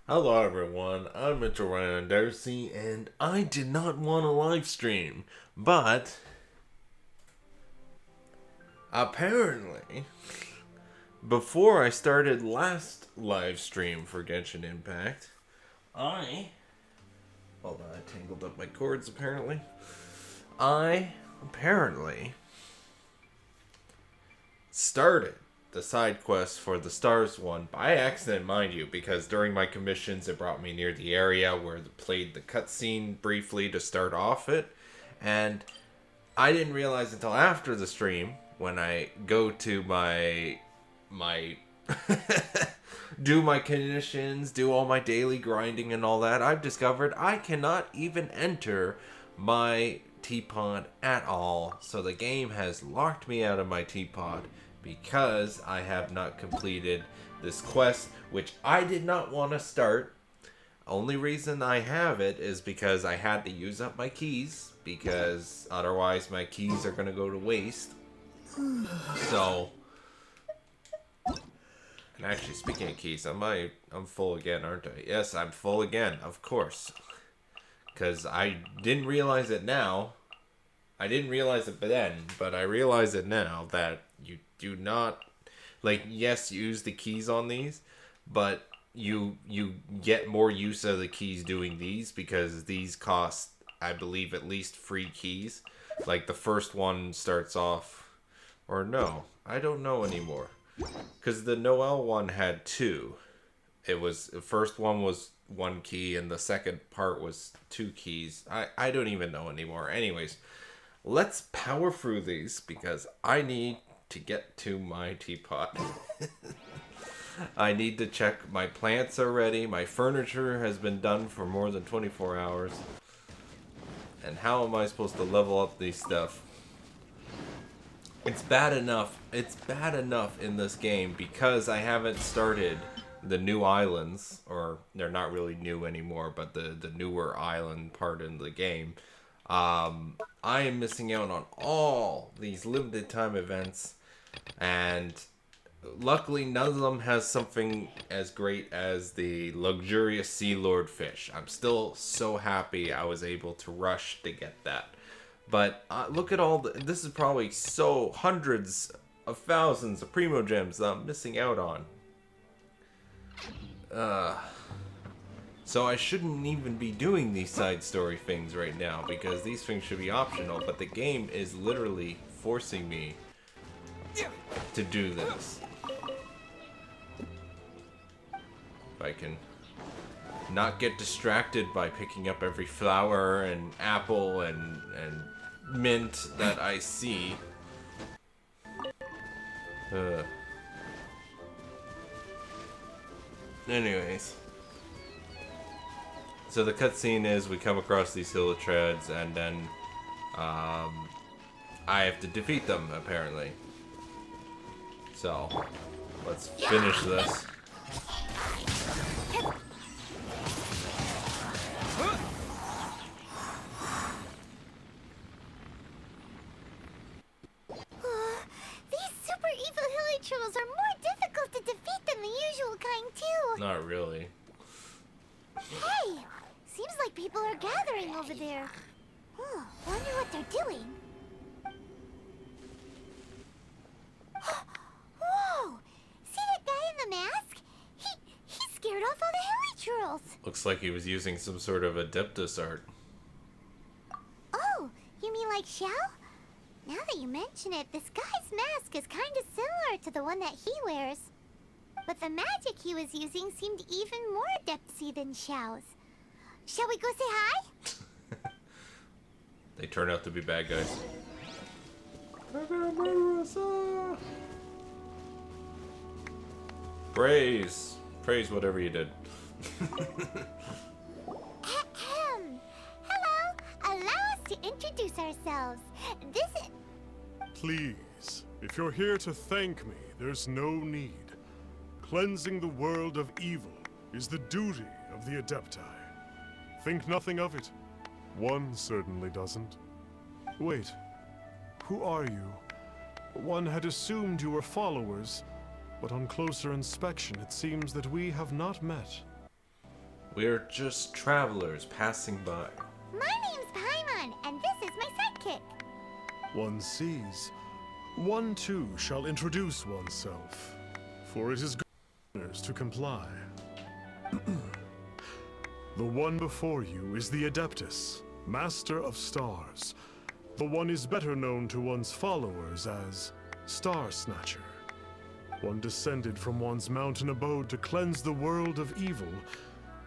Hello everyone, I'm Mitchell Ryan Darcy, and I did not want a live stream, but apparently, before I started last live stream for Genshin Impact, hold on, I tangled up my cords apparently. I apparently started the side quest for the Stars one by accident, mind you, because during my commissions it brought me near the area where it played the cutscene briefly to start off it, and I didn't realize until after the stream when I go to my do my commissions, do all my daily grinding and all that, I've discovered I cannot even enter my teapot at all. So the game has locked me out of my teapot because I have not completed this quest, which I did not want to start. Only reason I have it is because I had to use up my keys, because otherwise my keys are going to go to waste. So, and actually, speaking of keys, I'm full again, aren't I? Yes, I'm full again, of course. Because I didn't realize it now. I didn't realize it then, but I realize it now that you do not, like, yes, use the keys on these, but you get more use of the keys doing these, because these cost, I believe, at least 3 keys. Like, the first one starts off, or no, I don't know anymore. Because the Noel one had 2. The first one was 1 key, and the second part was 2 keys. I don't even know anymore. Anyways, let's power through these, because I need to get to my teapot. I need to check my plants are ready. My furniture has been done for more than 24 hours. And how am I supposed to level up these stuff? It's bad enough. It's bad enough in this game because I haven't started the new islands, or they're not really new anymore, but the newer island part in the game. I am missing out on all these limited time events, and luckily none of them has something as great as the luxurious Sea Lord fish. I'm still so happy I was able to rush to get that. But look at all this is probably hundreds of thousands of Primo Gems that I'm missing out on. So I shouldn't even be doing these side story things right now, because these things should be optional, but the game is literally forcing me to do this. If I can not get distracted by picking up every flower and apple and mint that I see. Anyways. So the cutscene is we come across these hillitreads, and then I have to defeat them, apparently. So, let's finish this. These super evil hilichurls are more difficult to defeat than the usual kind, too. Not really. Hey! Seems like people are gathering over there. Wonder what they're doing. Whoa! See that guy in the mask? He scared off all the hilichurls. Looks like he was using some sort of Adeptus art. Oh, you mean like Xiao? Now that you mention it, this guy's mask is kind of similar to the one that he wears. But the magic he was using seemed even more Adepti than Xiao's. Shall we go say hi? They turn out to be bad guys. Praise. Praise whatever you did. Hello. Allow us to introduce ourselves. This is... Please, if you're here to thank me, there's no need. Cleansing the world of evil is the duty of the Adepti. Think nothing of it. One certainly doesn't. Wait, who are you? One had assumed you were followers, but on closer inspection it seems that we have not met. We're just travelers passing by. My name's Paimon, and this is my sidekick. One sees. One too shall introduce oneself, for it is good to comply. The one before you is the Adeptus, Master of Stars. The one is better known to one's followers as Star Snatcher. One descended from one's mountain abode to cleanse the world of evil,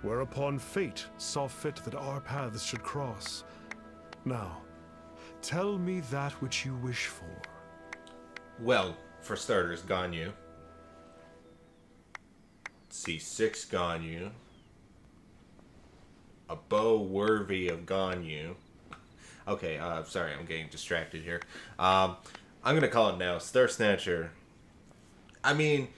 whereupon fate saw fit that our paths should cross. Now, tell me that which you wish for. Well, for starters, Ganyu. C6 Ganyu. A bow worthy of Ganyu. Okay, sorry, I'm getting distracted here. I'm gonna call it now. Star Snatcher. I mean,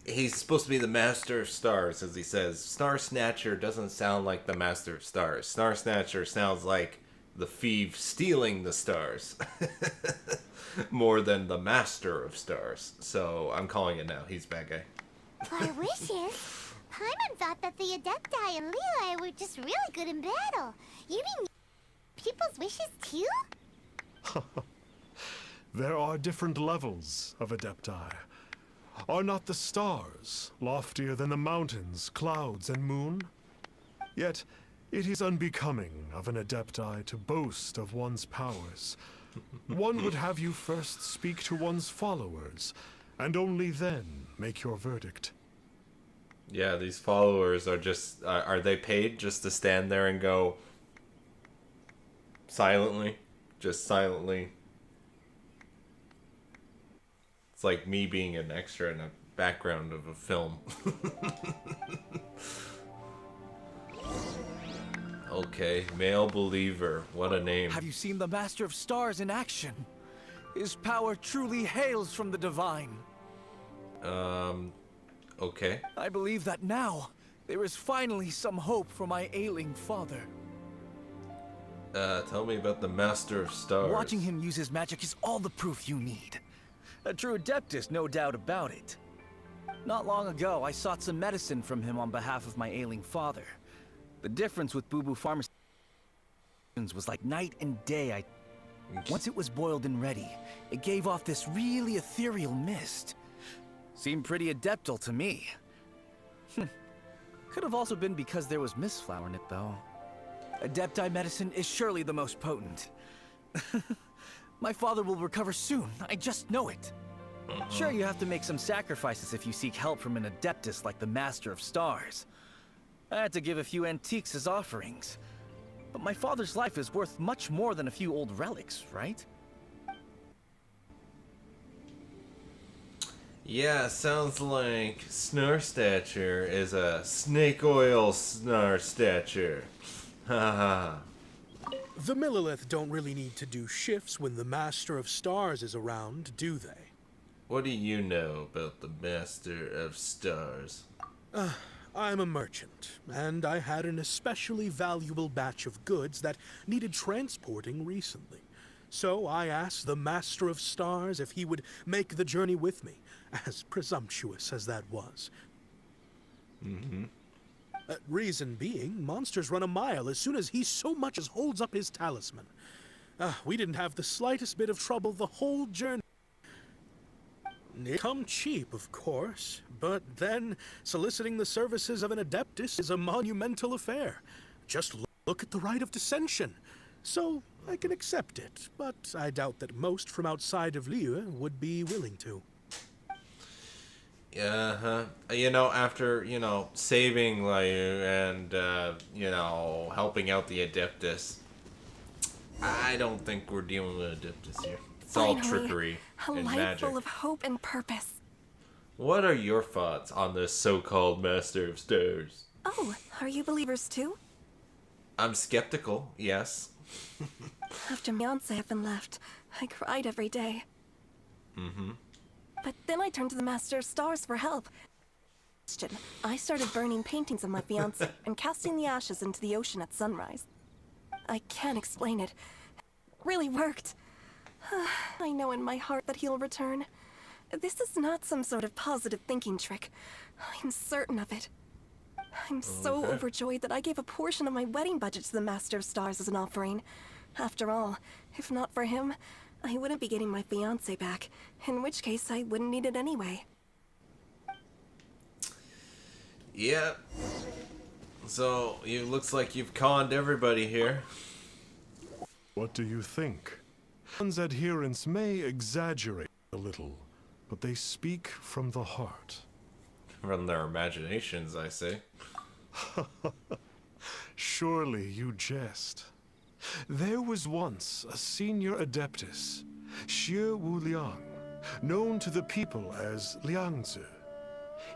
he's supposed to be the Master of Stars, as he says. Star Snatcher doesn't sound like the Master of Stars. Star Snatcher sounds like the thief stealing the stars. More than the Master of Stars. So, I'm calling it now. He's bad guy. Our wishes? Paimon thought that the Adepti and Levi were just really good in battle. You mean people's wishes too? There are different levels of Adepti. Are not the stars loftier than the mountains, clouds, and moon? Yet, it is unbecoming of an Adepti to boast of one's powers. One would have you first speak to one's followers, and only then make your verdict. Yeah, these followers are just... are they paid just to stand there and go... silently? Just silently. It's like me being an extra in a background of a film. Okay, male believer. What a name. Have you seen the Master of Stars in action? His power truly hails from the divine. Okay. I believe that now, there is finally some hope for my ailing father. Tell me about the Master of Stars. Watching him use his magic is all the proof you need. A true Adeptus, no doubt about it. Not long ago, I sought some medicine from him on behalf of my ailing father. The difference with Boo Boo Pharmaceuticals was like night and day. Once it was boiled and ready, it gave off this really ethereal mist. Seemed pretty adeptal to me. Could have also been because there was mistflower in it, though. Adepti medicine is surely the most potent. My father will recover soon, I just know it. Sure, you have to make some sacrifices if you seek help from an Adeptus like the Master of Stars. I had to give a few antiques as offerings. But my father's life is worth much more than a few old relics, right? Yeah, sounds like Snare Stature is a snake oil Snare Stature. Haha. The Millilith don't really need to do shifts when the Master of Stars is around, do they? What do you know about the Master of Stars? I'm a merchant, and I had an especially valuable batch of goods that needed transporting recently. So I asked the Master of Stars if he would make the journey with me, as presumptuous as that was. Reason being, monsters run a mile as soon as he so much as holds up his talisman. We didn't have the slightest bit of trouble the whole journey. It come cheap, of course, but then soliciting the services of an Adeptus is a monumental affair. Just look at the rite of dissension. So I can accept it, but I doubt that most from outside of Liyue would be willing to. You know, after, saving Liyue and, helping out the Adeptus, I don't think we're dealing with Adeptus here. It's all trickery and life magic. full of hope and purpose. What are your thoughts on this so-called Master of Stars? Oh, are you believers too? I'm skeptical, yes. After my fiancé and left, I cried every day. But then I turned to the Master of Stars for help. I started burning paintings of my fiancé and casting the ashes into the ocean at sunrise. I can't explain it. It really worked. I know in my heart that he'll return. This is not some sort of positive thinking trick. I'm certain of it. I'm so Okay. overjoyed that I gave a portion of my wedding budget to the Master of Stars as an offering. After all, if not for him, I wouldn't be getting my fiancé back, in which case I wouldn't need it anyway. Yeah. So, it looks like you've conned everybody here. What do you think? One's adherents may exaggerate a little, but they speak from the heart. From their imaginations, I say. Surely you jest. There was once a senior adeptus, Xie Wuliang, known to the people as Liangzi.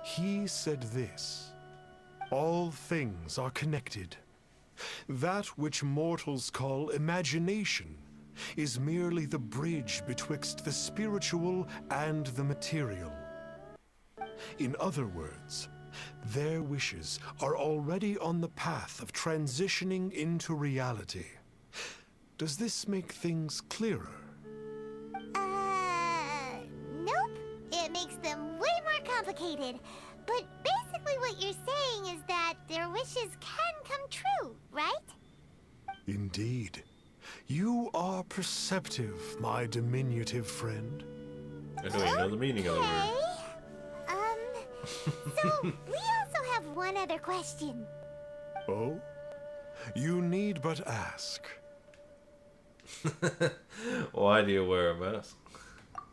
He said this: all things are connected. That which mortals call imagination is merely the bridge betwixt the spiritual and the material. In other words, their wishes are already on the path of transitioning into reality. Does this make things clearer? Nope. It makes them way more complicated. But basically what you're saying is that their wishes can come true, right? Indeed. You are perceptive, my diminutive friend. I don't even know the meaning of the word. So we also have one other question. Oh? You need but ask. Why do you wear a mask?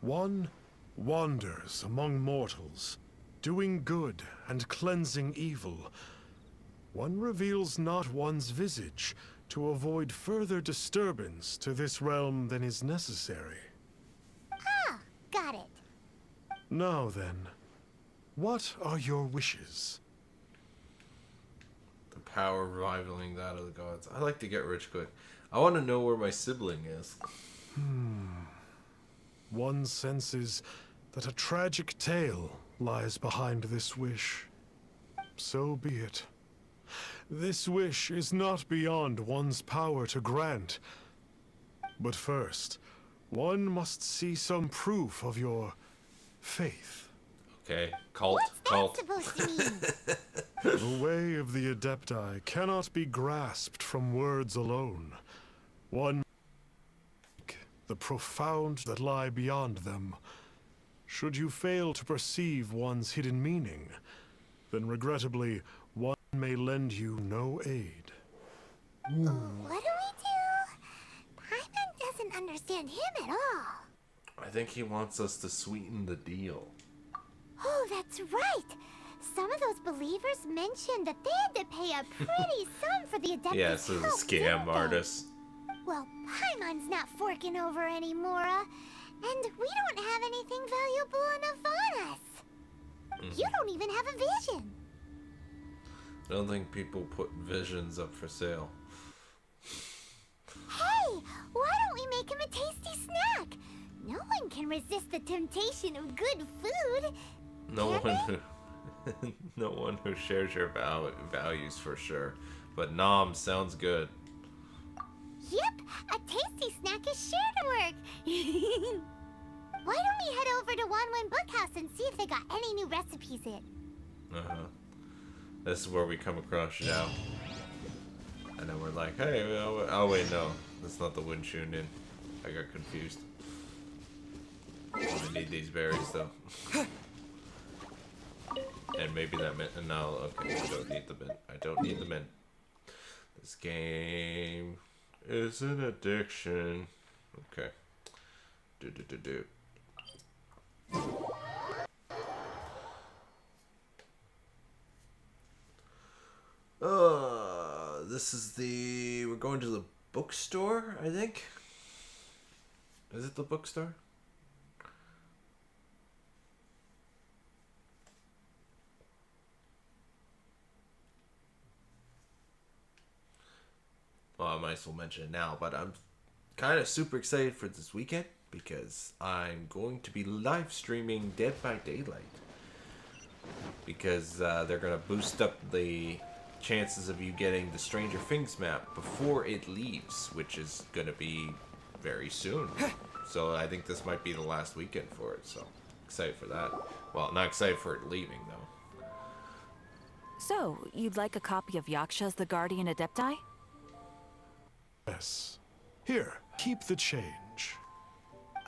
One wanders among mortals, doing good and cleansing evil. One reveals not one's visage to avoid further disturbance to this realm than is necessary. Ah, got it. Now then, what are your wishes? The power rivaling that of the gods. I like to get rich quick. I want to know where my sibling is. One senses that a tragic tale lies behind this wish. So be it. This wish is not beyond one's power to grant. But first, one must see some proof of your faith. Okay, cult, What's that cult. supposed to mean? The way of the Adepti cannot be grasped from words alone. One the profound that lie beyond them. Should you fail to perceive one's hidden meaning, then regrettably, one may lend you no aid. What do we do? Paimon doesn't understand him at all. I think he wants us to sweeten the deal. Oh, that's right. Some of those believers mentioned that they had to pay a pretty sum for the Adepti. Yeah, so the scam artist. Well, Paimon's not forking over anymore, and we don't have anything valuable enough on us. You don't even have a vision. I don't think people put visions up for sale. Hey, why don't we make him a tasty snack? No one can resist the temptation of good food. No Can one who, no one who shares your values for sure. But nom sounds good. Yep, a tasty snack is sure to work. Why don't we head over to Wanwen Bookhouse and see if they got any new recipes in? This is where we come across Xiao. And then we're like, hey, oh wait, no. That's not the Winchun Inn. I got confused. I need these berries though. And maybe that mint. No, okay, I don't need the mint. I don't need the mint. This game is an addiction. Okay. Do. This is the... We're going to the bookstore, I think? Is it the bookstore? Well, I might as well mention it now, but I'm kind of super excited for this weekend because I'm going to be live streaming Dead by Daylight. Because they're going to boost up the chances of you getting the Stranger Things map before it leaves, which is going to be very soon. So I think this might be the last weekend for it, so excited for that. Well, not excited for it leaving, though. So, you'd like a copy of Yakshas the Guardian Adepti? Yes. Here, keep the change.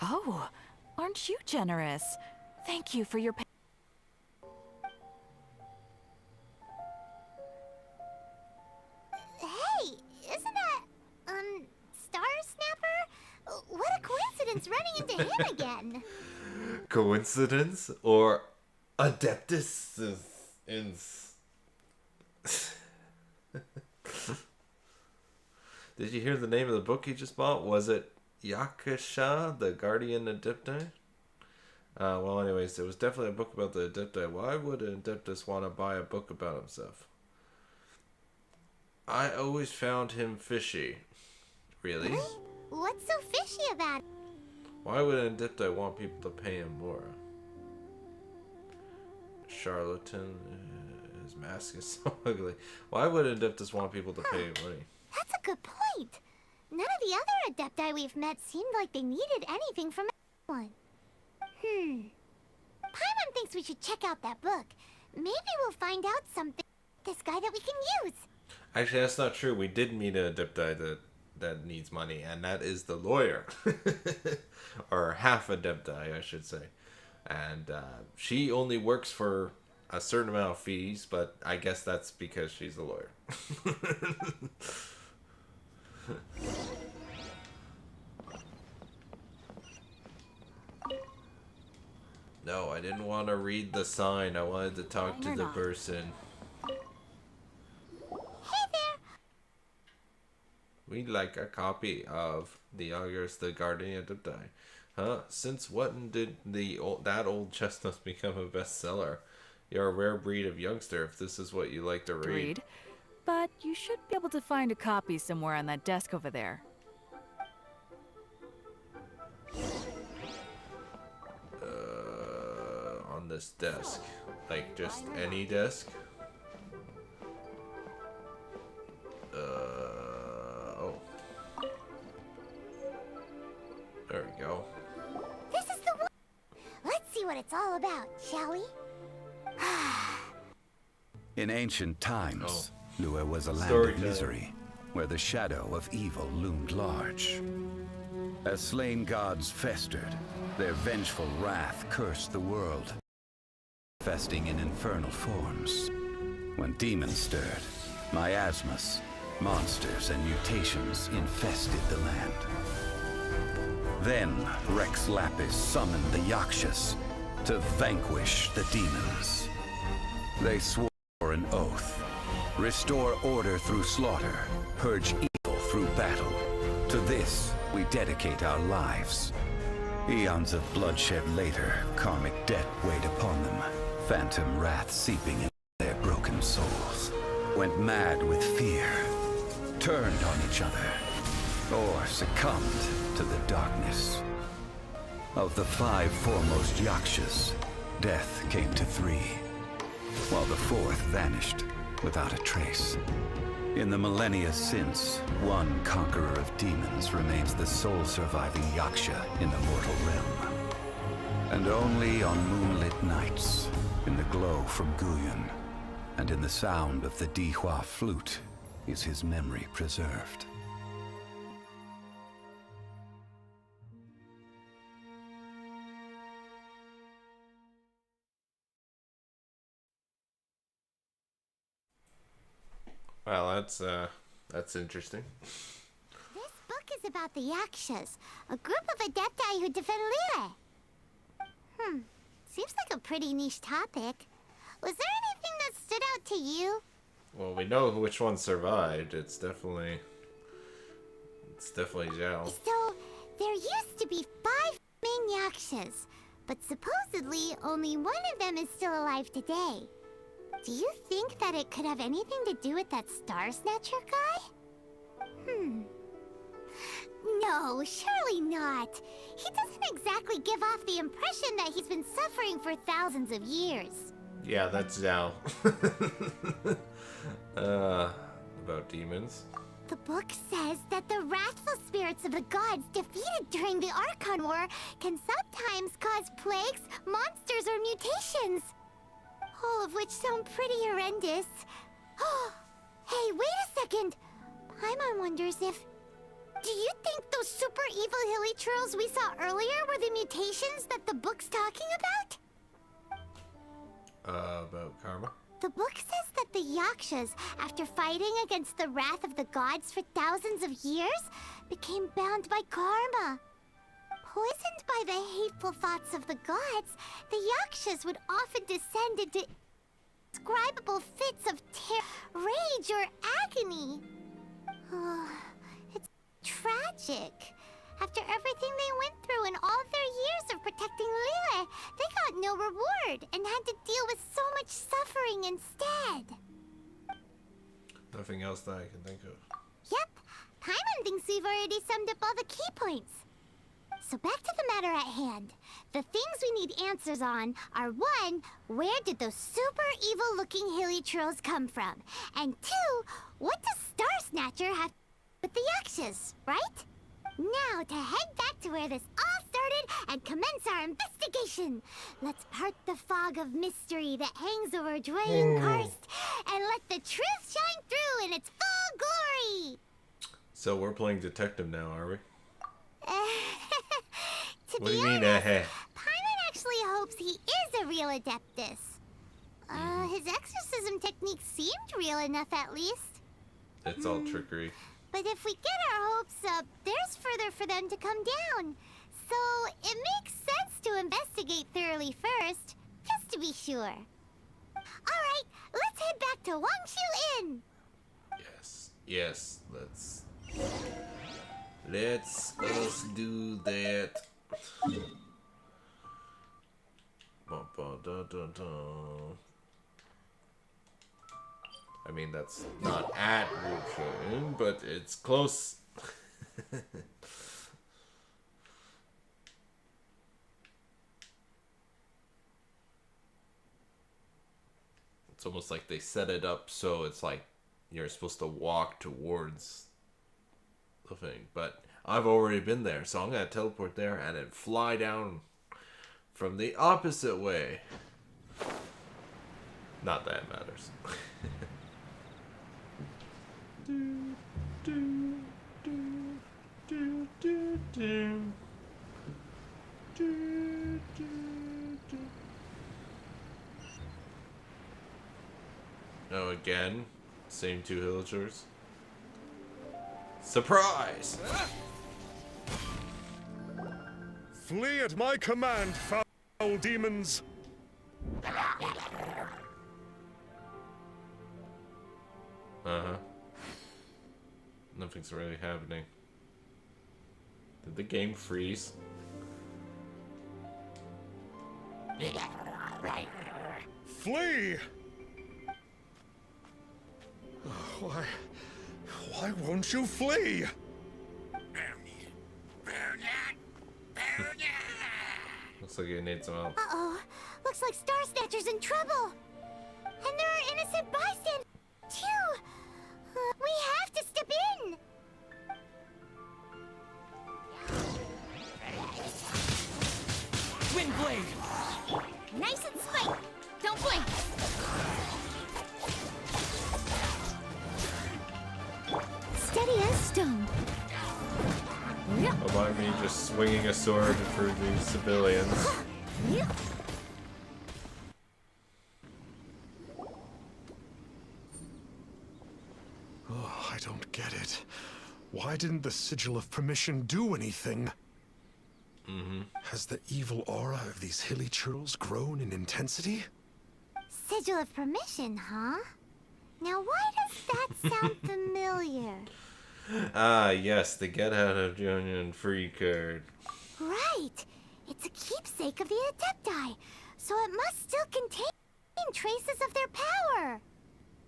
Oh, aren't you generous? Thank you for your Hey, isn't that, Star Snapper? What a coincidence running into him again. Coincidence or Adeptus in. Did you hear the name of the book you just bought? Was it Yakshas the Guardian Adepti? Well, anyways, it was definitely a book about the Adepti. Why would an Adeptus want to buy a book about himself? I always found him fishy. Really? What's so fishy about it? Why would an Adepti want people to pay him more? Charlatan, his mask is so ugly. Why would an Adeptus want people to pay him money? That's a good point. None of the other Adepti we've met seemed like they needed anything from anyone. Paimon thinks we should check out that book. Maybe we'll find out something about this guy that we can use. Actually, that's not true. We did meet an Adepti that needs money, and that is the lawyer. Or half Adepti, I should say. And she only works for a certain amount of fees, but I guess that's because she's a lawyer. No, I didn't want to read the sign. I wanted to talk to the person. Hey there! We'd like a copy of the Yakshas the Guardian Adepti. Huh? Since when did that old chestnut become a bestseller? You're a rare breed of youngster if this is what you like to read. But you should be able to find a copy somewhere on that desk over there. On this desk. Like, just any desk? Oh. There we go. This is the one! Let's see what it's all about, shall we? In ancient times, Lua was a land Storytelling. of misery, where the shadow of evil loomed large. As slain gods festered, their vengeful wrath cursed the world, manifesting in infernal forms. When demons stirred, miasmas, monsters, and mutations infested the land. Then Rex Lapis summoned the Yakshas to vanquish the demons. They swore an oath: restore order through slaughter, purge evil through battle. To this we dedicate our lives. Eons of bloodshed later, karmic debt weighed upon them, phantom wrath seeping into their broken souls. Went mad with fear, turned on each other, or succumbed to the darkness. Of the 5 foremost Yakshas, death came to 3, while the 4th vanished without a trace. In the millennia since, one conqueror of demons remains the sole surviving Yaksha in the mortal realm. And only on moonlit nights, in the glow from Guyon, and in the sound of the Dihua flute, is his memory preserved. Well, that's interesting. This book is about the Yakshas, a group of Adepti who defend Lire. Seems like a pretty niche topic. Was there anything that stood out to you? Well, we know which one survived. It's definitely Xiao. So, there used to be 5 main Yakshas, but supposedly only one of them is still alive today. Do you think that it could have anything to do with that Star Snatcher guy? No, surely not. He doesn't exactly give off the impression that he's been suffering for thousands of years. Yeah, that's Xiao. About demons. The book says that the wrathful spirits of the gods defeated during the Archon War can sometimes cause plagues, monsters, or mutations. All of which sound pretty horrendous. Hey, wait a second! Paimon wonders if... Do you think those super evil hilly churls we saw earlier were the mutations that the book's talking about? About karma? The book says that the Yakshas, after fighting against the wrath of the gods for thousands of years, became bound by karma. Poisoned by the hateful thoughts of the gods, the Yakshas would often descend into indescribable fits of rage or agony. It's tragic. After everything they went through in all their years of protecting Lille, they got no reward and had to deal with so much suffering instead. Nothing else that I can think of. Yep, Paimon thinks we've already summed up all the key points. So back to the matter at hand. The things we need answers on are 1, where did those super evil-looking hilly trolls come from? And 2, what does Star Snatcher have with the Yakshas, right? Now to head back to where this all started and commence our investigation. Let's part the fog of mystery that hangs over Dwayne Karst and let the truth shine through in its full glory. So we're playing detective now, are we? To What do be you mean, honest, Paimon actually hopes he is a real Adeptus. His exorcism technique seemed real enough at least. It's all trickery. But if we get our hopes up, there's further for them to come down. So it makes sense to investigate thoroughly first, just to be sure. Alright, let's head back to Wangshu Inn. Yes, let's us do that. I mean, that's not at Wangshu Inn, but it's close. It's almost like they set it up so it's like you're supposed to walk towards the thing. But I've already been there, so I'm gonna teleport there and then fly down from the opposite way. Not that it matters. Oh, again? Same 2 villagers? Surprise! Flee at my command, foul demons! Uh-huh. Nothing's really happening. Did the game freeze? Flee! Why won't you flee? Looks like it needs some help. Uh-oh, looks like Star Snatcher's in trouble. And there are innocent bystanders, too. We have to step in. Windblade! Nice and spike. Don't blink. Steady as stone. About me just swinging a sword through these civilians. Oh, I don't get it. Why didn't the Sigil of Permission do anything? Has the evil aura of these hilly churls grown in intensity? Sigil of Permission, huh? Now why does that sound familiar? Ah, yes, the Get Out of Union free card. Right! It's a keepsake of the Adepti, so it must still contain traces of their power.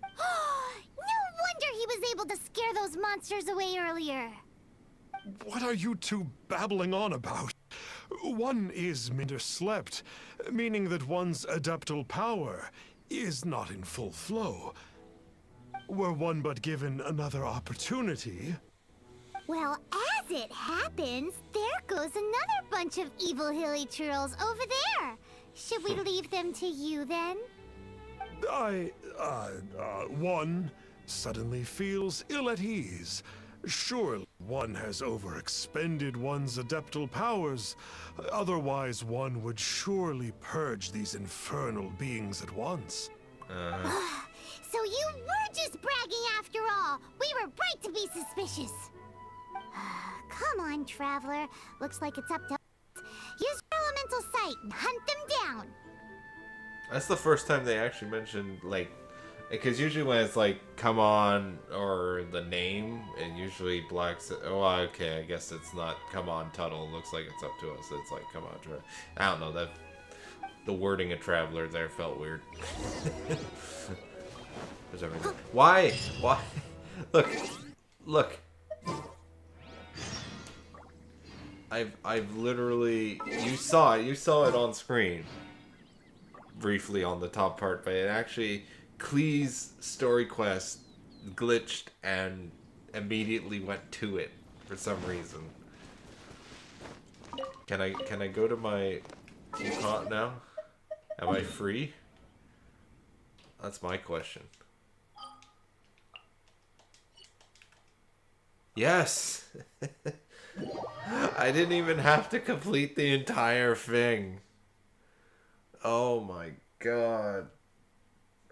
No wonder he was able to scare those monsters away earlier. What are you two babbling on about? One is underslept, meaning that one's adeptal power is not in full flow. Were one but given another opportunity... Well, as it happens, there goes another bunch of evil hilly churls over there. Should we leave them to you, then? One suddenly feels ill at ease. Surely one has overexpended one's adeptal powers. Otherwise, one would surely purge these infernal beings at once. So you were just bragging after all! We were right to be suspicious! Come on, Traveler. Looks like it's up to us. Use your elemental sight and hunt them down! That's the first time they actually mentioned, like... Because usually when it's like, come on, or the name, it usually blacks it. Oh, okay, I guess it's not come on, Tuttle. Looks like it's up to us. It's like, come on, Traveler. I don't know, that... The wording of Traveler there felt weird. Why? Why? Look. Look. I've literally... You saw it on screen. Briefly on the top part, but it actually... Klee's story quest glitched and immediately went to it for some reason. Can I go to my teapot now? Am I free? That's my question. Yes! I didn't even have to complete the entire thing. Oh my god.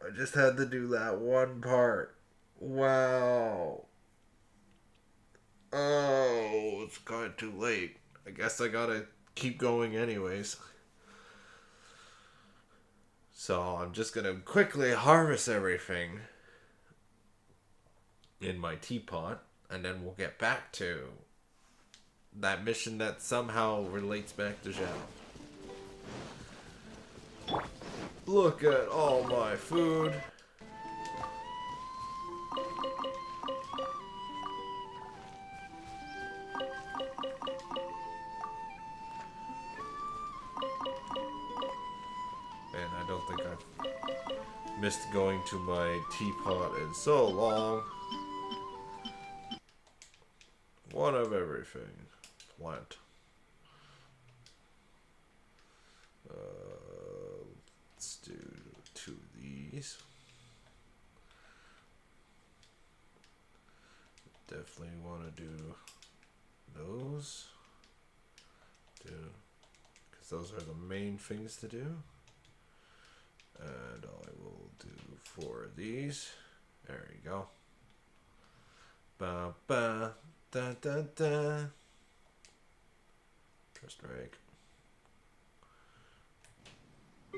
I just had to do that one part. Wow. Oh, it's kind of too late. I guess I gotta keep going anyways. So I'm just gonna quickly harvest everything in my teapot, and then we'll get back to that mission that somehow relates back to Xiao. Look at all my food. And I don't think I've missed going to my teapot in so long. One of everything. Plant. Let's do 2 of these. Definitely want to do those. Because those are the main things to do. And I will do 4 of these. There you go. Ba ba da da da. Trust Drake.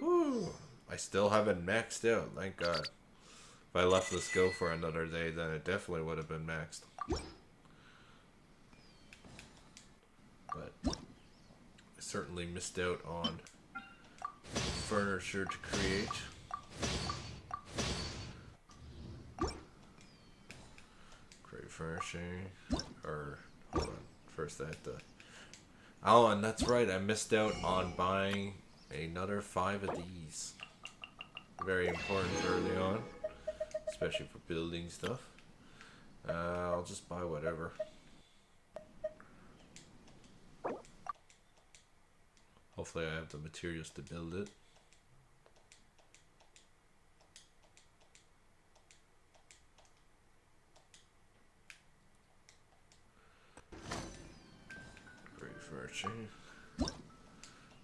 Woo! I still haven't maxed out, thank God. If I let this go for another day, then it definitely would have been maxed. But I certainly missed out on furniture to create. Create furnishing. Or, hold on. First I have to... Oh, and that's right, I missed out on buying another 5 of these. Very important early on, especially for building stuff. I'll just buy whatever. Hopefully I have the materials to build it. Great furnishing.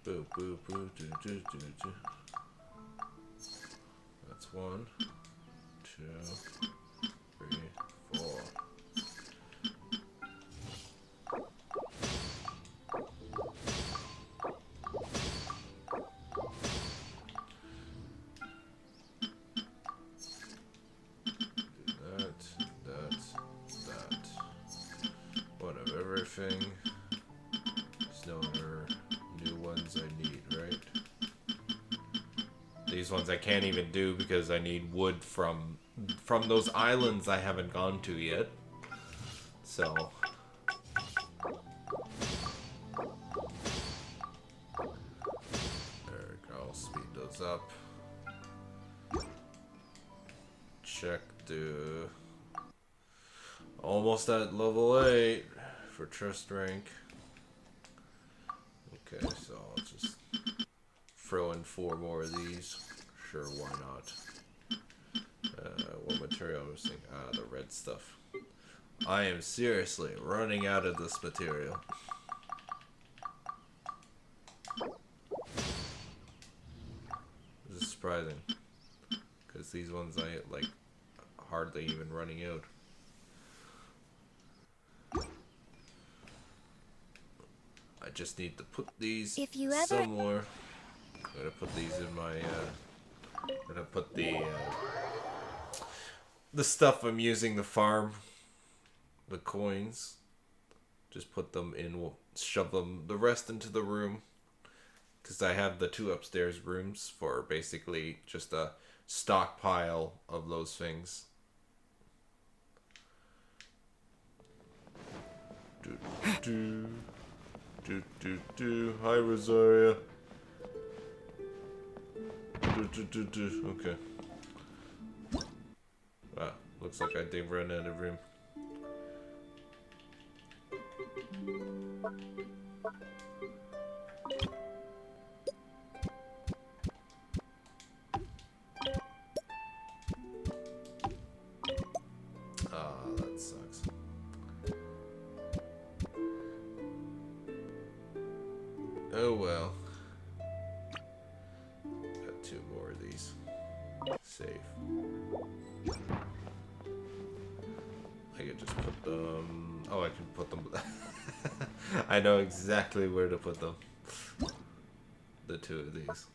Boo, boo, boo, do, do, do, do. That's 1, 2, 3, 4. That. One of everything. There's no other new ones I need, right? These ones I can't even do because I need wood from those islands I haven't gone to yet. So there we go. Speed those up. Check the almost at level 8 for trust rank. Okay, so I'll just throw in 4 more of these. Sure, why not? What material was saying? The red stuff. I am seriously running out of this material. This is surprising. Because these ones I like hardly even running out. I just need to put these somewhere. I'm gonna put these in my I'm gonna put the stuff I'm using to farm, the coins, just put them in, we'll shove them the rest into the room, because I have the 2 upstairs rooms for basically just a stockpile of those things. Hi, Rosaria. Okay. Wow, looks like I did run out of room. That sucks. Oh well. Got 2 more of these. Save. I could just put them... Oh, I can put them... I know exactly where to put them. The 2 of these.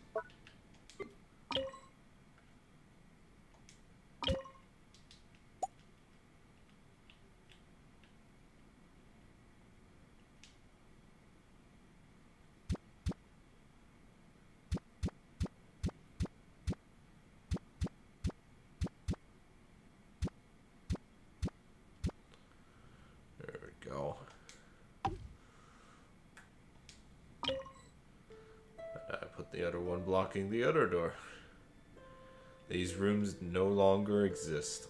The other one blocking the other door. These rooms no longer exist.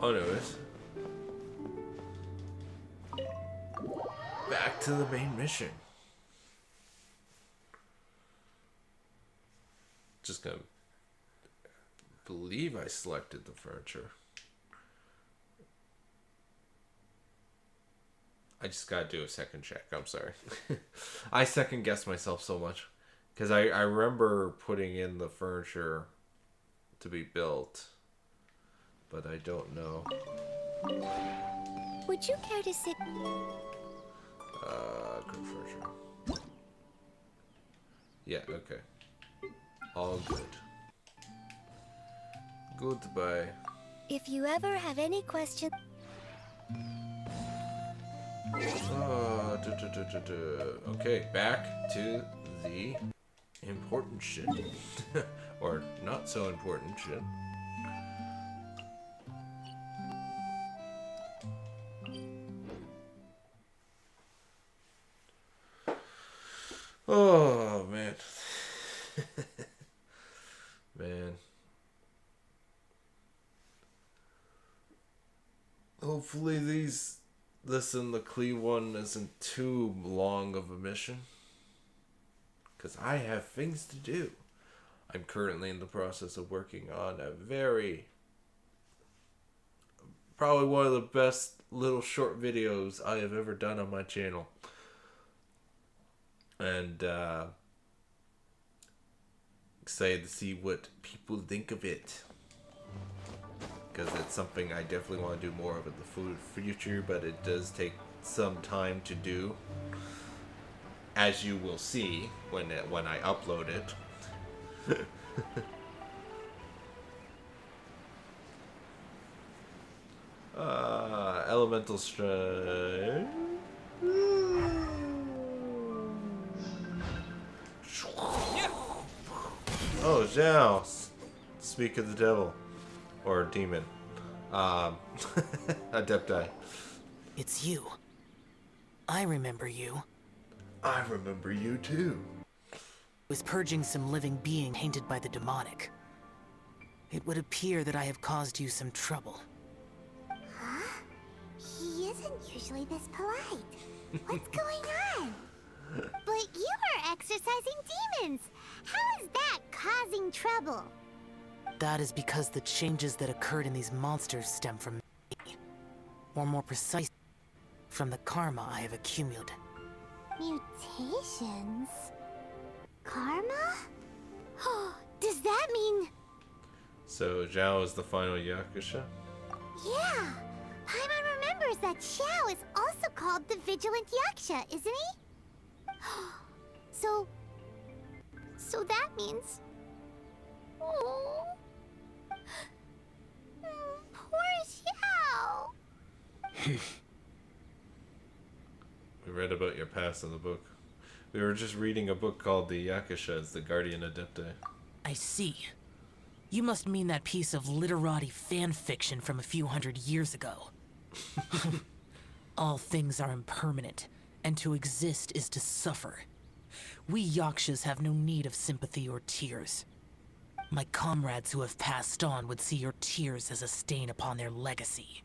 Anyways, back to the main mission. Just gonna believe I selected the furniture. I just gotta do a second check. I'm sorry. I second guessed myself so much because I remember putting in the furniture to be built. But I don't know. Would you care to sit? Good furniture. Yeah, okay. All good. Goodbye. If you ever have any questions... Okay, back to the important shit. Or not so important shit. Oh, man. Man. Hopefully this and the Klee one isn't too long of a mission. Because I have things to do. I'm currently in the process of working on a probably one of the best little short videos I have ever done on my channel. And excited to see what people think of it, because it's something I definitely want to do more of in the future, but it does take some time to do, as you will see when I upload it. Elemental strike. Oh, Xiao! Speak of the devil. Or demon. Adepti. It's you. I remember you. I remember you too. Was purging some living being tainted by the demonic. It would appear that I have caused you some trouble. Huh? He isn't usually this polite. What's going on? But you are exorcising demons! How is that causing trouble? That is because the changes that occurred in these monsters stem from me. Or more precisely, from the karma I have accumulated. Mutations? Karma? Does that mean... So Xiao is the final Yakusha? Yeah! Paimon remembers that Xiao is also called the Vigilant Yaksha, isn't he? So that means... Oh... Poor Xiao! We read about your past in the book. We were just reading a book called The Yakshas, the Guardian Adepti. I see. You must mean that piece of literati fan fiction from a few hundred years ago. All things are impermanent, and to exist is to suffer. We Yakshas have no need of sympathy or tears. My comrades who have passed on would see your tears as a stain upon their legacy.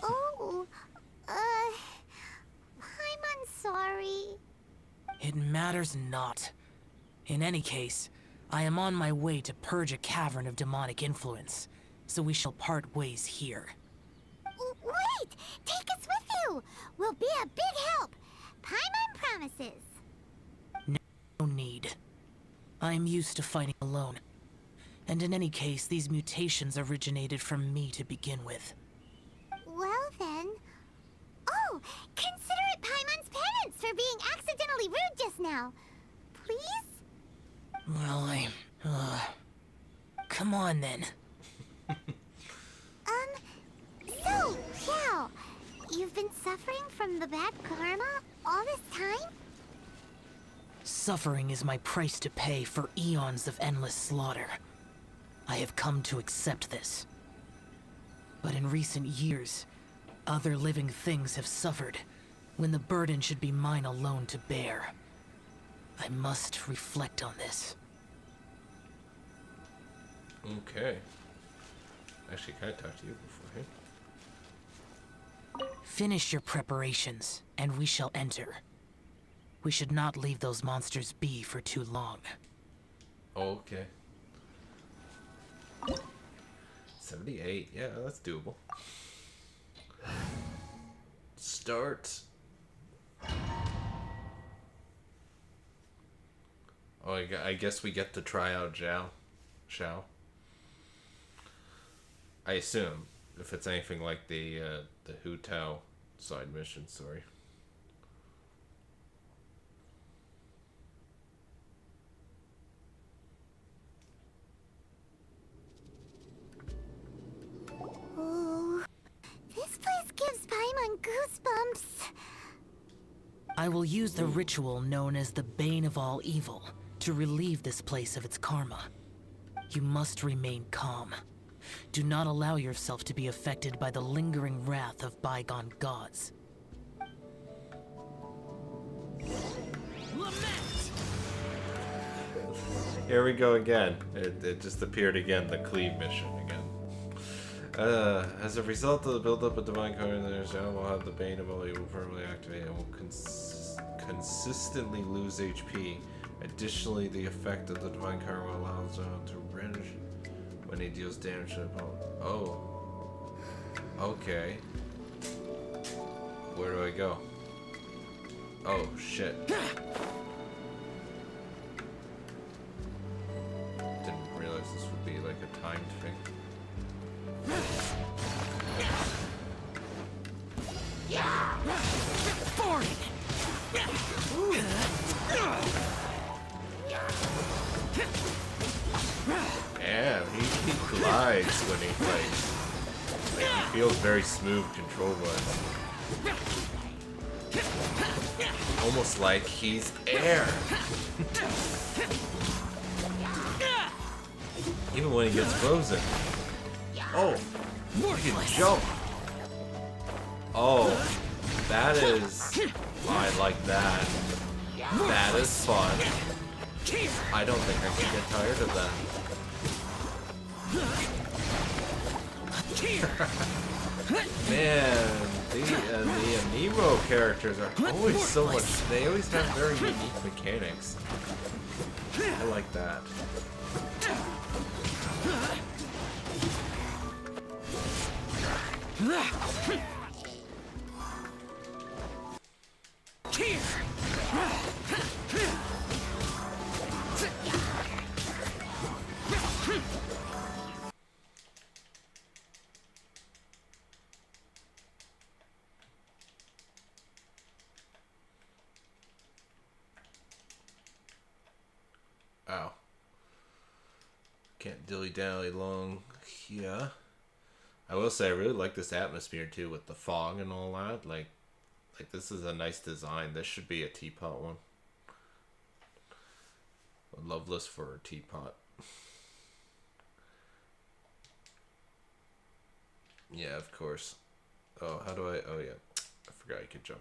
Oh, I'm sorry. It matters not. In any case, I am on my way to purge a cavern of demonic influence, so we shall part ways here. Wait! Take us with you! We'll be a big help! Paimon promises! No need. I am used to fighting alone. And in any case, these mutations originated from me to begin with. Well then... Oh! Consider it Paimon's penance for being accidentally rude just now! Please? Well, come on then. So, Xiao, you've been suffering from the bad karma all this time? Suffering is my price to pay for eons of endless slaughter. I have come to accept this. But in recent years, other living things have suffered, when the burden should be mine alone to bear. I must reflect on this. Okay. Actually, can I talk to you beforehand? Finish your preparations, and we shall enter. We should not leave those monsters be for too long. Okay. 78, yeah, that's doable. Start. Oh, I guess we get to try out Xiao. I assume, if it's anything like the Hu Tao side mission, sorry. Oh, this place gives Paimon goosebumps. I will use the ritual known as the Bane of All Evil to relieve this place of its karma. You must remain calm. Do not allow yourself to be affected by the lingering wrath of bygone gods. Here we go again. It just appeared again, the Klee mission again. As a result of the buildup of divine karma, Xiao will have the Bane of All Evil permanently activated and will consistently lose HP. Additionally, the effect of the divine karma allows Xiao to rend when he deals damage to the opponent. Oh. Okay. Where do I go? Oh, shit. Didn't realize this would be like a timed thing. Damn, he glides when he fights. Like, he feels very smooth control-wise. Almost like he's air. Even when he gets frozen. Oh, he can jump. Oh, That is... I like that. That is fun. I don't think I can get tired of that. Man, the Nemo characters are always so much... They always have very unique mechanics. I like that. Ow. Can't dilly-dally long here. I will say I really like this atmosphere too with the fog and all that. Like this is a nice design. This should be a teapot one. A Loveless for a teapot. Yeah, of course. Oh, how do I... Oh, yeah. I forgot you could jump.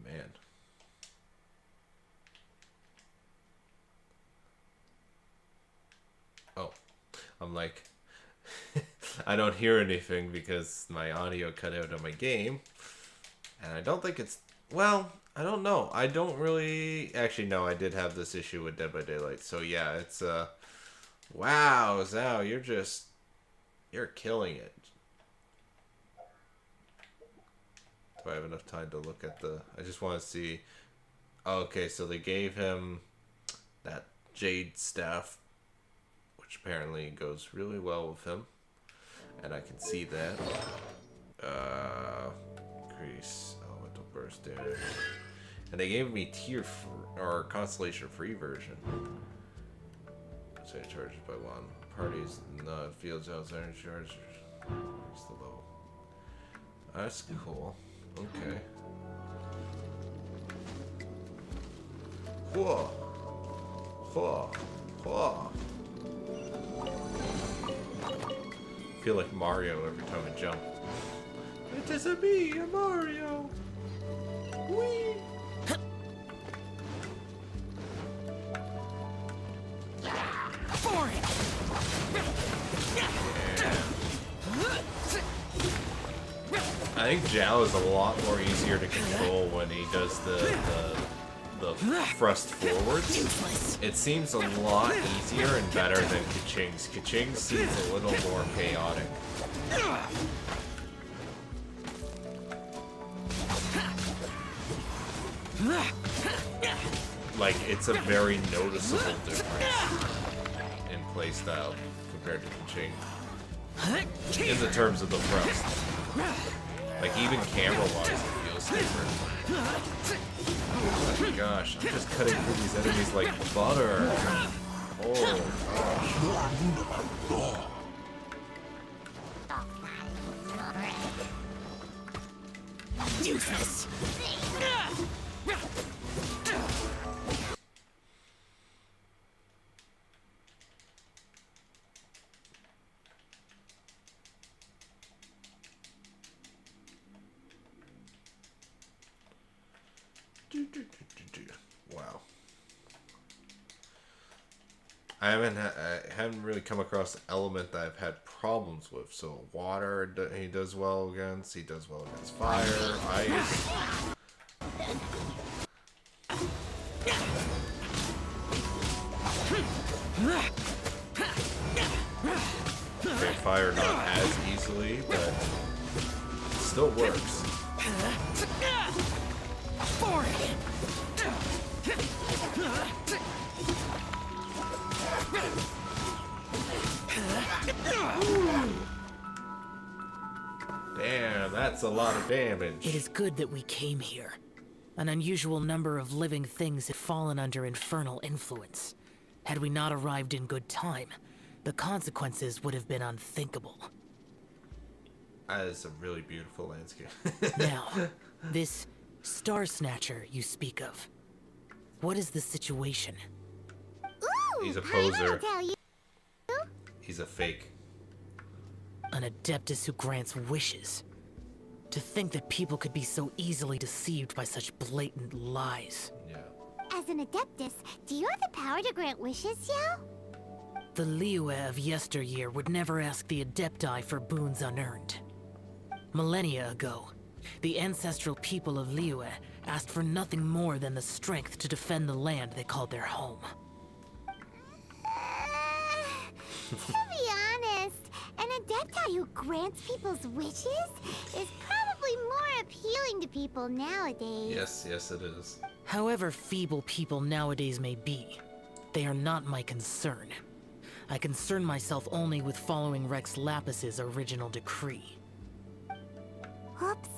Man. Oh. I'm like... I don't hear anything because my audio cut out on my game. And I don't think it's... Well, I don't know. I don't really... Actually, no, I did have this issue with Dead by Daylight. So, yeah, it's... Wow, Zhao, you're just... You're killing it. Do I have enough time to look at the... I just want to see... Oh, okay, so they gave him that jade staff, which apparently goes really well with him. And I can see that. Increase elemental burst damage. And they gave me tier or constellation free version. So it charges by one. Parties not fields outside charge. Where's the level? That's cool. Okay. Whoa. Whoa. Whoa. I feel like Mario every time I jump. It is a me, a Mario. Whee! I think Xiao is a lot more easier to control when he does the thrust forwards. It seems a lot easier and better than Kaching's. Kaching seems a little more chaotic. Like, it's a very noticeable difference in playstyle compared to Kaching. In the terms of the thrust. Like, even camera-wise, it feels different. Oh my gosh, I'm just cutting through these enemies like butter. Oh gosh. Useless. Wow. I haven't really come across an element that I've had problems with. So water, he does well against. He does well against fire, ice. Okay, fire not as easily, but it still works. Damn, that's a lot of damage. It is good that we came here. An unusual number of living things had fallen under infernal influence. Had we not arrived in good time, the consequences would have been unthinkable. That is a really beautiful landscape. Now, this Star Snatcher you speak of. What is the situation? Ooh, He's a I'll poser. tell you. He's a fake. An Adeptus who grants wishes. To To think that people could be so easily deceived by such blatant lies. Yeah. As an Adeptus, do you have the power to grant wishes, Xiao? The Liyue of yesteryear would never ask the Adepti for boons unearned. Millennia ago, the ancestral people of Liyue asked for nothing more than the strength to defend the land they called their home. To be honest, an Adepti who grants people's wishes is probably more appealing to people nowadays. Yes, yes it is. However feeble people nowadays may be, they are not my concern. I concern myself only with following Rex Lapis's original decree. Oops.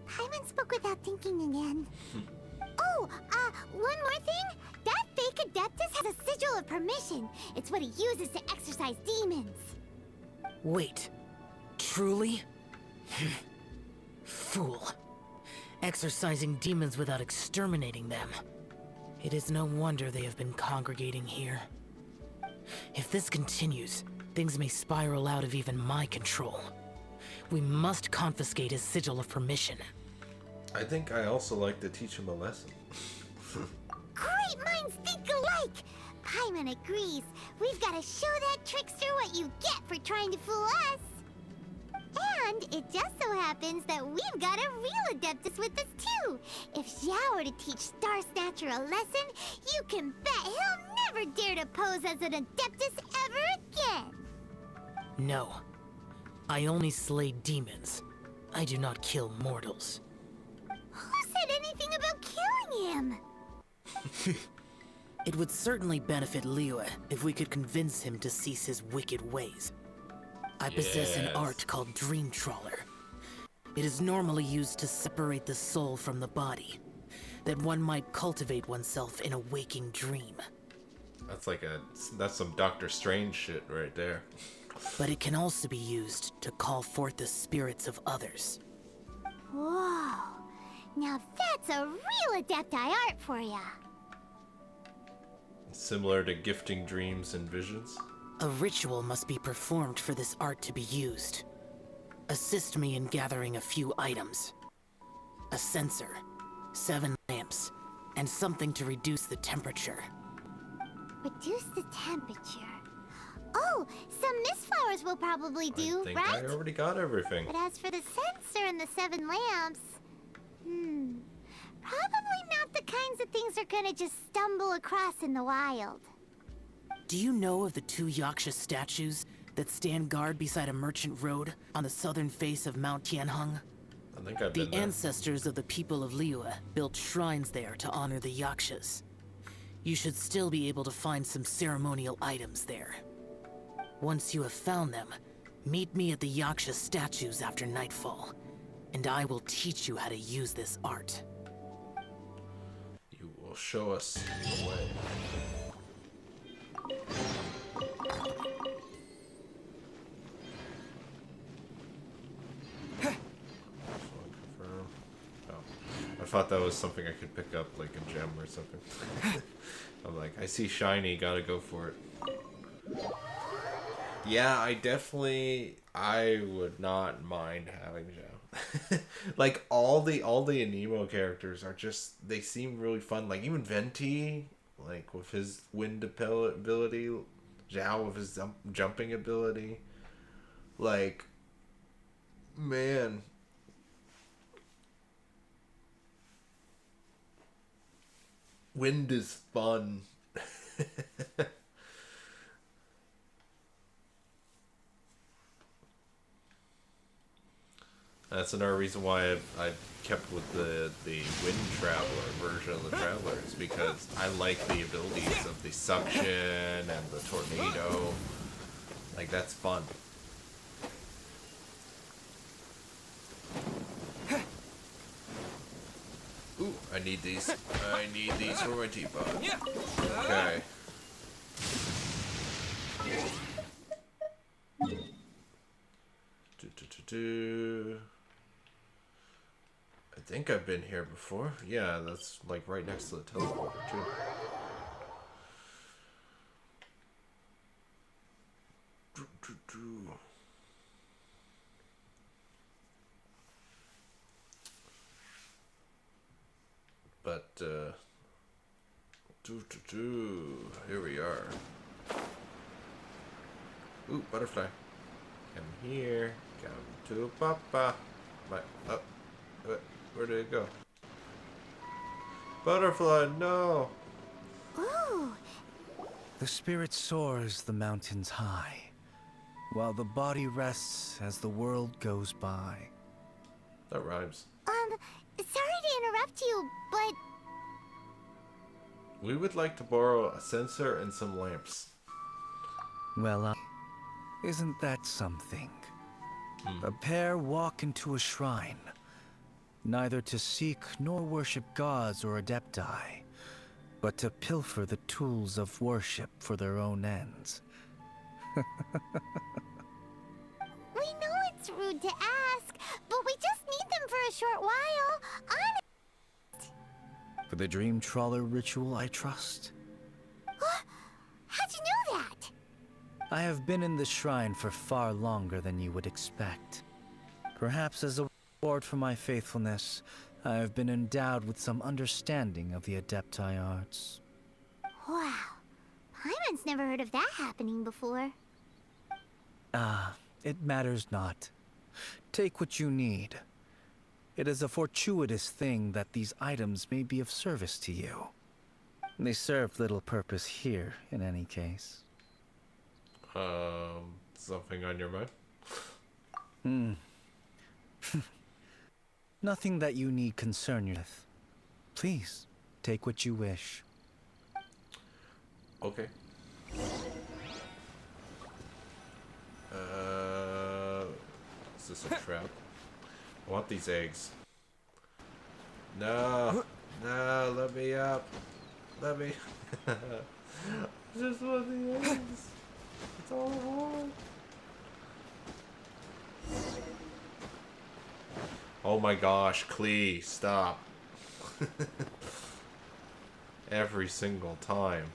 Paimon spoke without thinking again. Oh, one more thing. That fake Adeptus has a sigil of permission. It's what he uses to exorcise demons. Wait, truly? Fool. Exorcising demons without exterminating them. It is no wonder they have been congregating here. If this continues, things may spiral out of even my control. We must confiscate his sigil of permission. I think I also like to teach him a lesson. Great minds think alike! Paimon agrees. We've got to show that trickster what you get for trying to fool us. And it just so happens that we've got a real Adeptus with us too. If Xiao were to teach Star Snatcher a lesson, you can bet he'll never dare to pose as an Adeptus ever again. No. I only slay demons. I do not kill mortals. Who said anything about killing him? It would certainly benefit Liyue if we could convince him to cease his wicked ways. I possess an art called Dream Trawler. It is normally used to separate the soul from the body, that one might cultivate oneself in a waking dream. That's some Doctor Strange shit right there. But it can also be used to call forth the spirits of others. Whoa. Now that's a real Adepti art for ya. Similar to gifting dreams and visions. A ritual must be performed for this art to be used. Assist me in gathering a few items. A censer, 7 lamps, and something to reduce the temperature. Reduce the temperature. Oh, some mist flowers will probably do, I think right? I already got everything. But as for the censer and the 7 lamps, probably not the kinds of things they're gonna just stumble across in the wild. Do you know of the 2 Yaksha statues that stand guard beside a merchant road on the southern face of Mount Tianheng? I think I've been The there. ancestors of the people of Liyue built shrines there to honor the Yakshas. You should still be able to find some ceremonial items there. Once you have found them, meet me at the Yaksha statues after nightfall, and I will teach you how to use this art. You will show us the way. I thought that was something I could pick up, like a gem or something. I'm like, I see shiny, gotta go for it. Yeah, I would not mind having Xiao. Like all the Anemo characters are just, they seem really fun. Like even Venti, like with his wind ability, Xiao with his jumping ability. Like, man. Wind is fun. That's another reason why I've kept with the Wind Traveler version of the Traveler, is because I like the abilities of the suction and the tornado. Like, that's fun. Ooh, I need these. I need these for my teapot. Okay. I think I've been here before. Yeah, that's like right next to the teleporter too. But, here we are. Ooh, butterfly. Come here. Come to Papa. Where did it go? Butterfly, no! Ooh. The spirit soars the mountains high, while the body rests as the world goes by. That rhymes. Sorry to interrupt you, but... We would like to borrow a censer and some lamps. Well, isn't that something? A pair walk into a shrine, neither to seek nor worship gods or adepti, but to pilfer the tools of worship for their own ends. We know it's rude to ask, but we just need them for a short while. For the dream trawler ritual, I trust. How'd you know that? I have been in the shrine for far longer than you would expect. Perhaps as a reward for my faithfulness, I have been endowed with some understanding of the Adepti arts. Wow. Paimon's never heard of that happening before. It matters not. Take what you need. It is a fortuitous thing that these items may be of service to you. They serve little purpose here, in any case. Something on your mind? Nothing that you need concern you with. Please, take what you wish. Okay. Is this a trap? I want these eggs. No! No, let me up. Let me... I just want the eggs. That's all I want. Oh my gosh, Klee, stop. Every single time.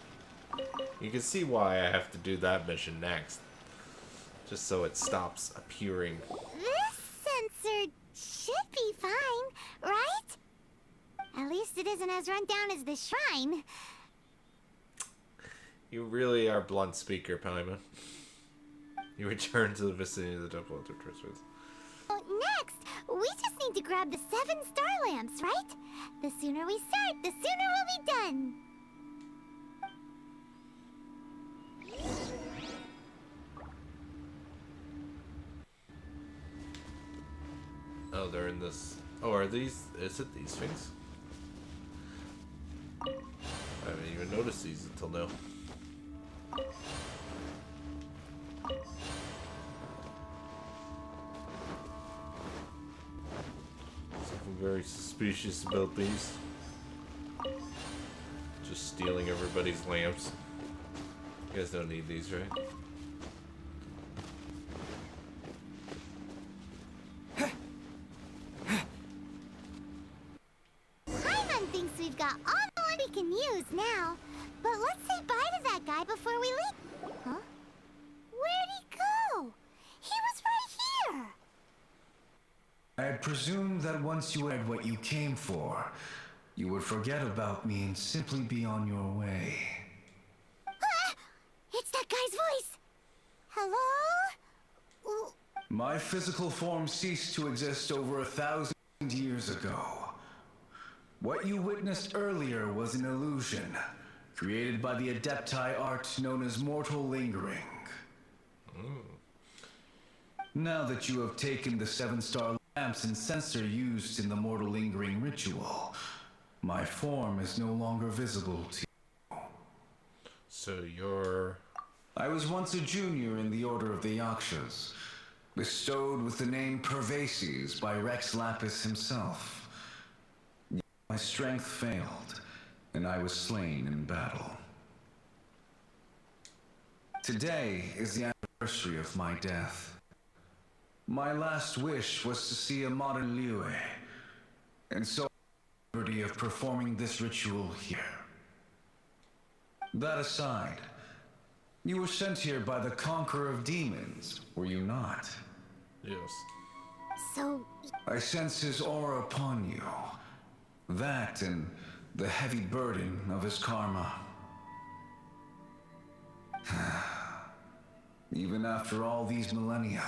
You can see why I have to do that mission next. Just so it stops appearing. This sensor should be fine, right? At least it isn't as run down as the shrine. You really are blunt speaker, Paimon. You return to the vicinity of the temple to Tristan. Next, we just need to grab the 7 star lamps, right? The sooner we start, the sooner we'll be done. Oh, they're in this. Oh, are these? Is it these things? I haven't even noticed these until now. Something very suspicious about these. Just stealing everybody's lamps. You guys don't need these, right? Paimon thinks we've got all the one we can use now. But let's say bye to that guy before we leave. Huh? Where'd he go? He was right here. I had presumed that once you had what you came for, you would forget about me and simply be on your way. It's that guy's voice. Hello? Ooh. My physical form ceased to exist over 1,000 years ago. What you witnessed earlier was an illusion, created by the Adepti art known as mortal lingering. Now that you have taken the 7 star lamps and sensor used in the mortal lingering ritual, my form is no longer visible to you. So you're... I was once a junior in the Order of the Yakshas, bestowed with the name Pervases by Rex Lapis himself. My strength failed, and I was slain in battle. Today is the anniversary of my death. My last wish was to see a modern Liyue, and so I had the liberty of performing this ritual here. That aside, you were sent here by the Conqueror of Demons, were you not? Yes. So, I sense his aura upon you. That and the heavy burden of his karma. Even after all these millennia,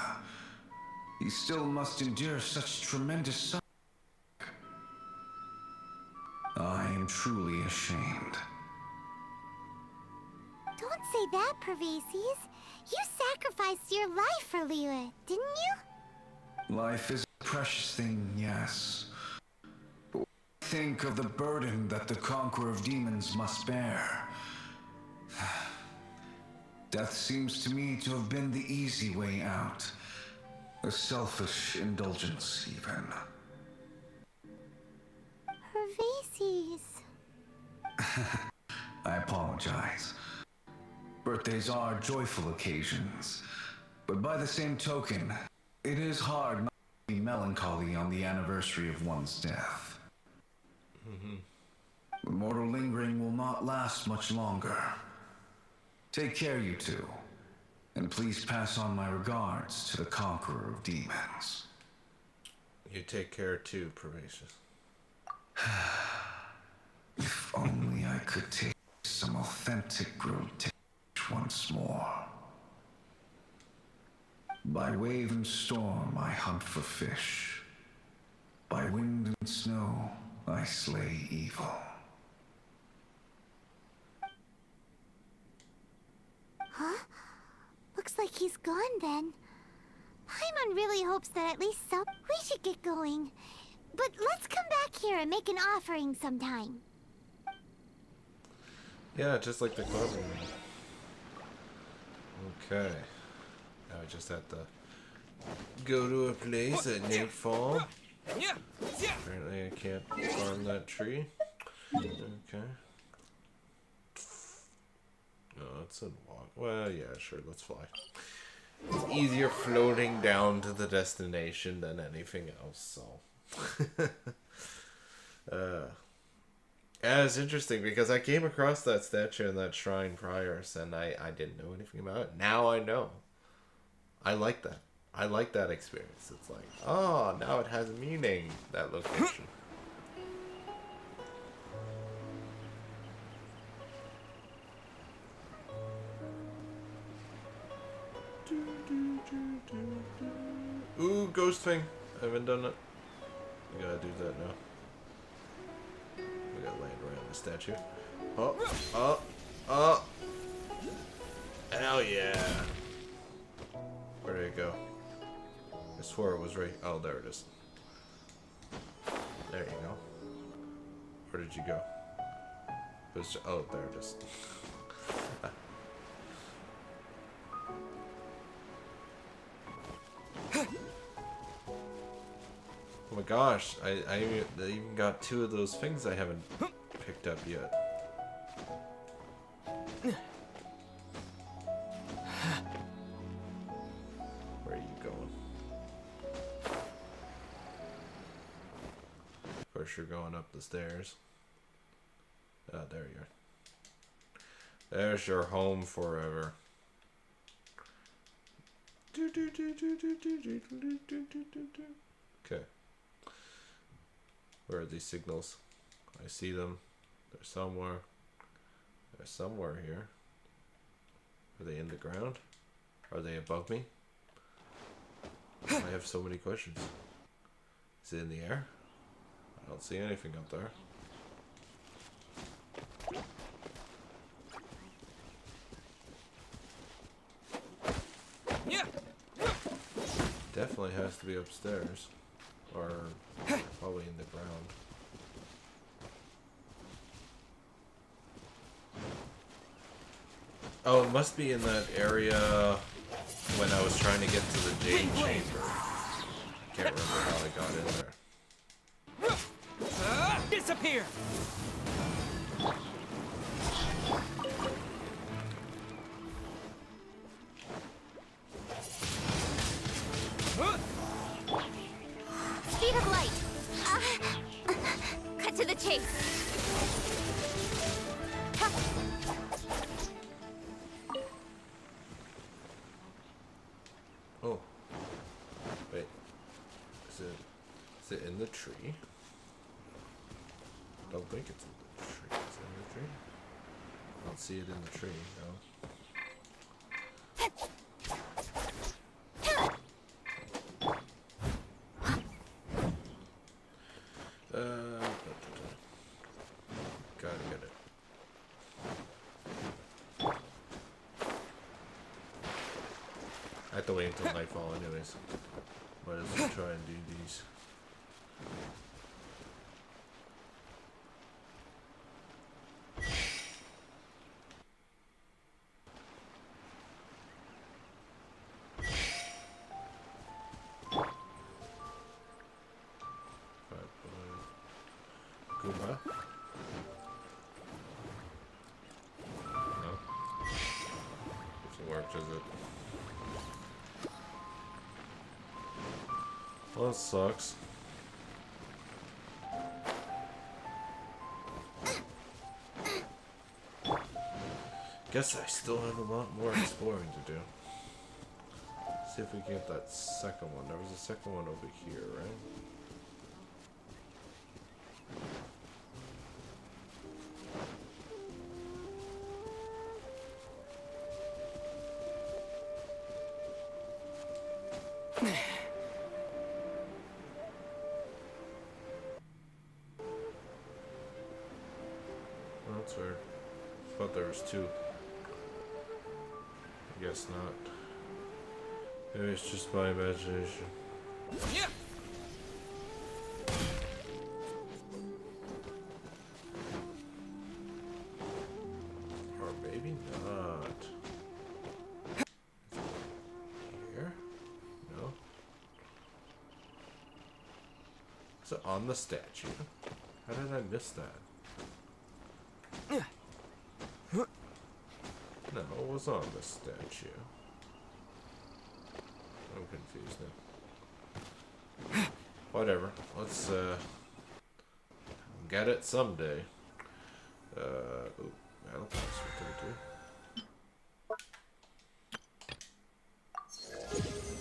he still must endure such tremendous suffering. I am truly ashamed. Don't say that, Pervases. You sacrificed your life for Liyue, didn't you? Life is a precious thing, yes. But think of the burden that the Conqueror of Demons must bear. Death seems to me to have been the easy way out. A selfish indulgence, even. Pervases. I apologize. Birthdays are joyful occasions, but by the same token, it is hard not to be melancholy on the anniversary of one's death. The mortal lingering will not last much longer. Take care, you two, and please pass on my regards to the Conqueror of Demons. You take care too, Pervases. If only I could taste some authentic grilled taste once more. By wave and storm I hunt for fish. By wind and snow I slay evil. Huh? Looks like he's gone then. Paimon really hopes that at least some... We should get going. But let's come back here and make an offering sometime. Yeah, just like the club room. Okay. Now I just have to go to a place at nightfall. Apparently I can't farm that tree. Okay. No, it's a walk. Well, yeah, sure, let's fly. It's easier floating down to the destination than anything else, so. Yeah, it's interesting because I came across that statue and that shrine prior, and I didn't know anything about it. Now I know. I like that. I like that experience. It's like, oh, now it has meaning, that location. Ooh, ghost thing. I haven't done it. We gotta do that now. We gotta land around the statue. Oh, oh, oh. Hell yeah. Where did it go? I swore it was right. Oh, there it is. There you go. Where did you go? It was, oh, there it is. Oh my gosh, I even got 2 of those things I haven't picked up yet. Where are you going? First you're going up the stairs. Ah, there you are. There's your home forever. Okay. Where are these signals? I see them. They're somewhere. They're somewhere here. Are they in the ground? Are they above me? I have so many questions. Is it in the air? I don't see anything up there. Definitely has to be upstairs. Or probably in the ground. Oh, it must be in that area when I was trying to get to the Jade Chamber. Can't remember how I got in there. Disappear! Speed of light. Cut to the chase. Oh. Wait. Is it in the tree? don't think it's in the tree. Is it in the tree? I don't see it in the tree, no. Gotta get it. I have to wait until nightfall anyways. Might as well try and do these. Goomba. No. Doesn't work, does it? Well, that sucks. Guess I still have a lot more exploring to do. See if we can get that second one. There was a second one over here, right? Oh, that's weird. I thought there was two. I guess not. Maybe it's just my imagination. Yeah. Or maybe not. Here? No. Is it on the statue? How did I miss that? No, it was on the statue. I'm confused now. Whatever. Let's get it someday. Ooh, battle pass for 32.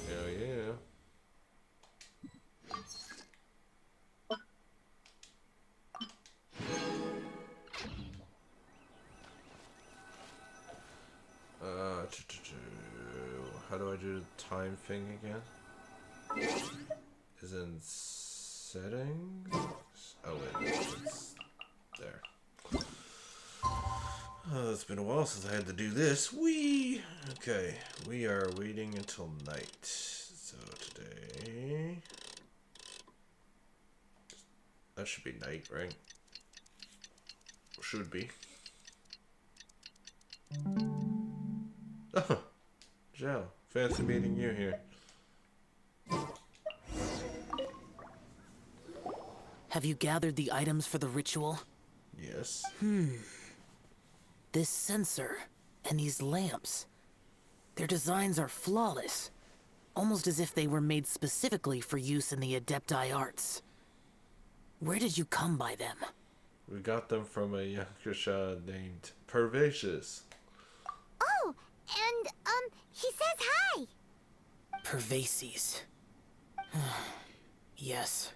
Hell yeah. How do I do the time thing again? Is in settings? Oh wait, it's there. Oh, it's been a while since I had to do this. Whee! Okay, we are waiting until night. So today... That should be night, right? Should be. Oh, Xiao, fancy meeting you here. Have you gathered the items for the ritual? Yes. This sensor and these lamps. Their designs are flawless. Almost as if they were made specifically for use in the Adepti arts. Where did you come by them? We got them from a Yaksha named Pervases. Oh, and, he says hi! Pervases. Yes.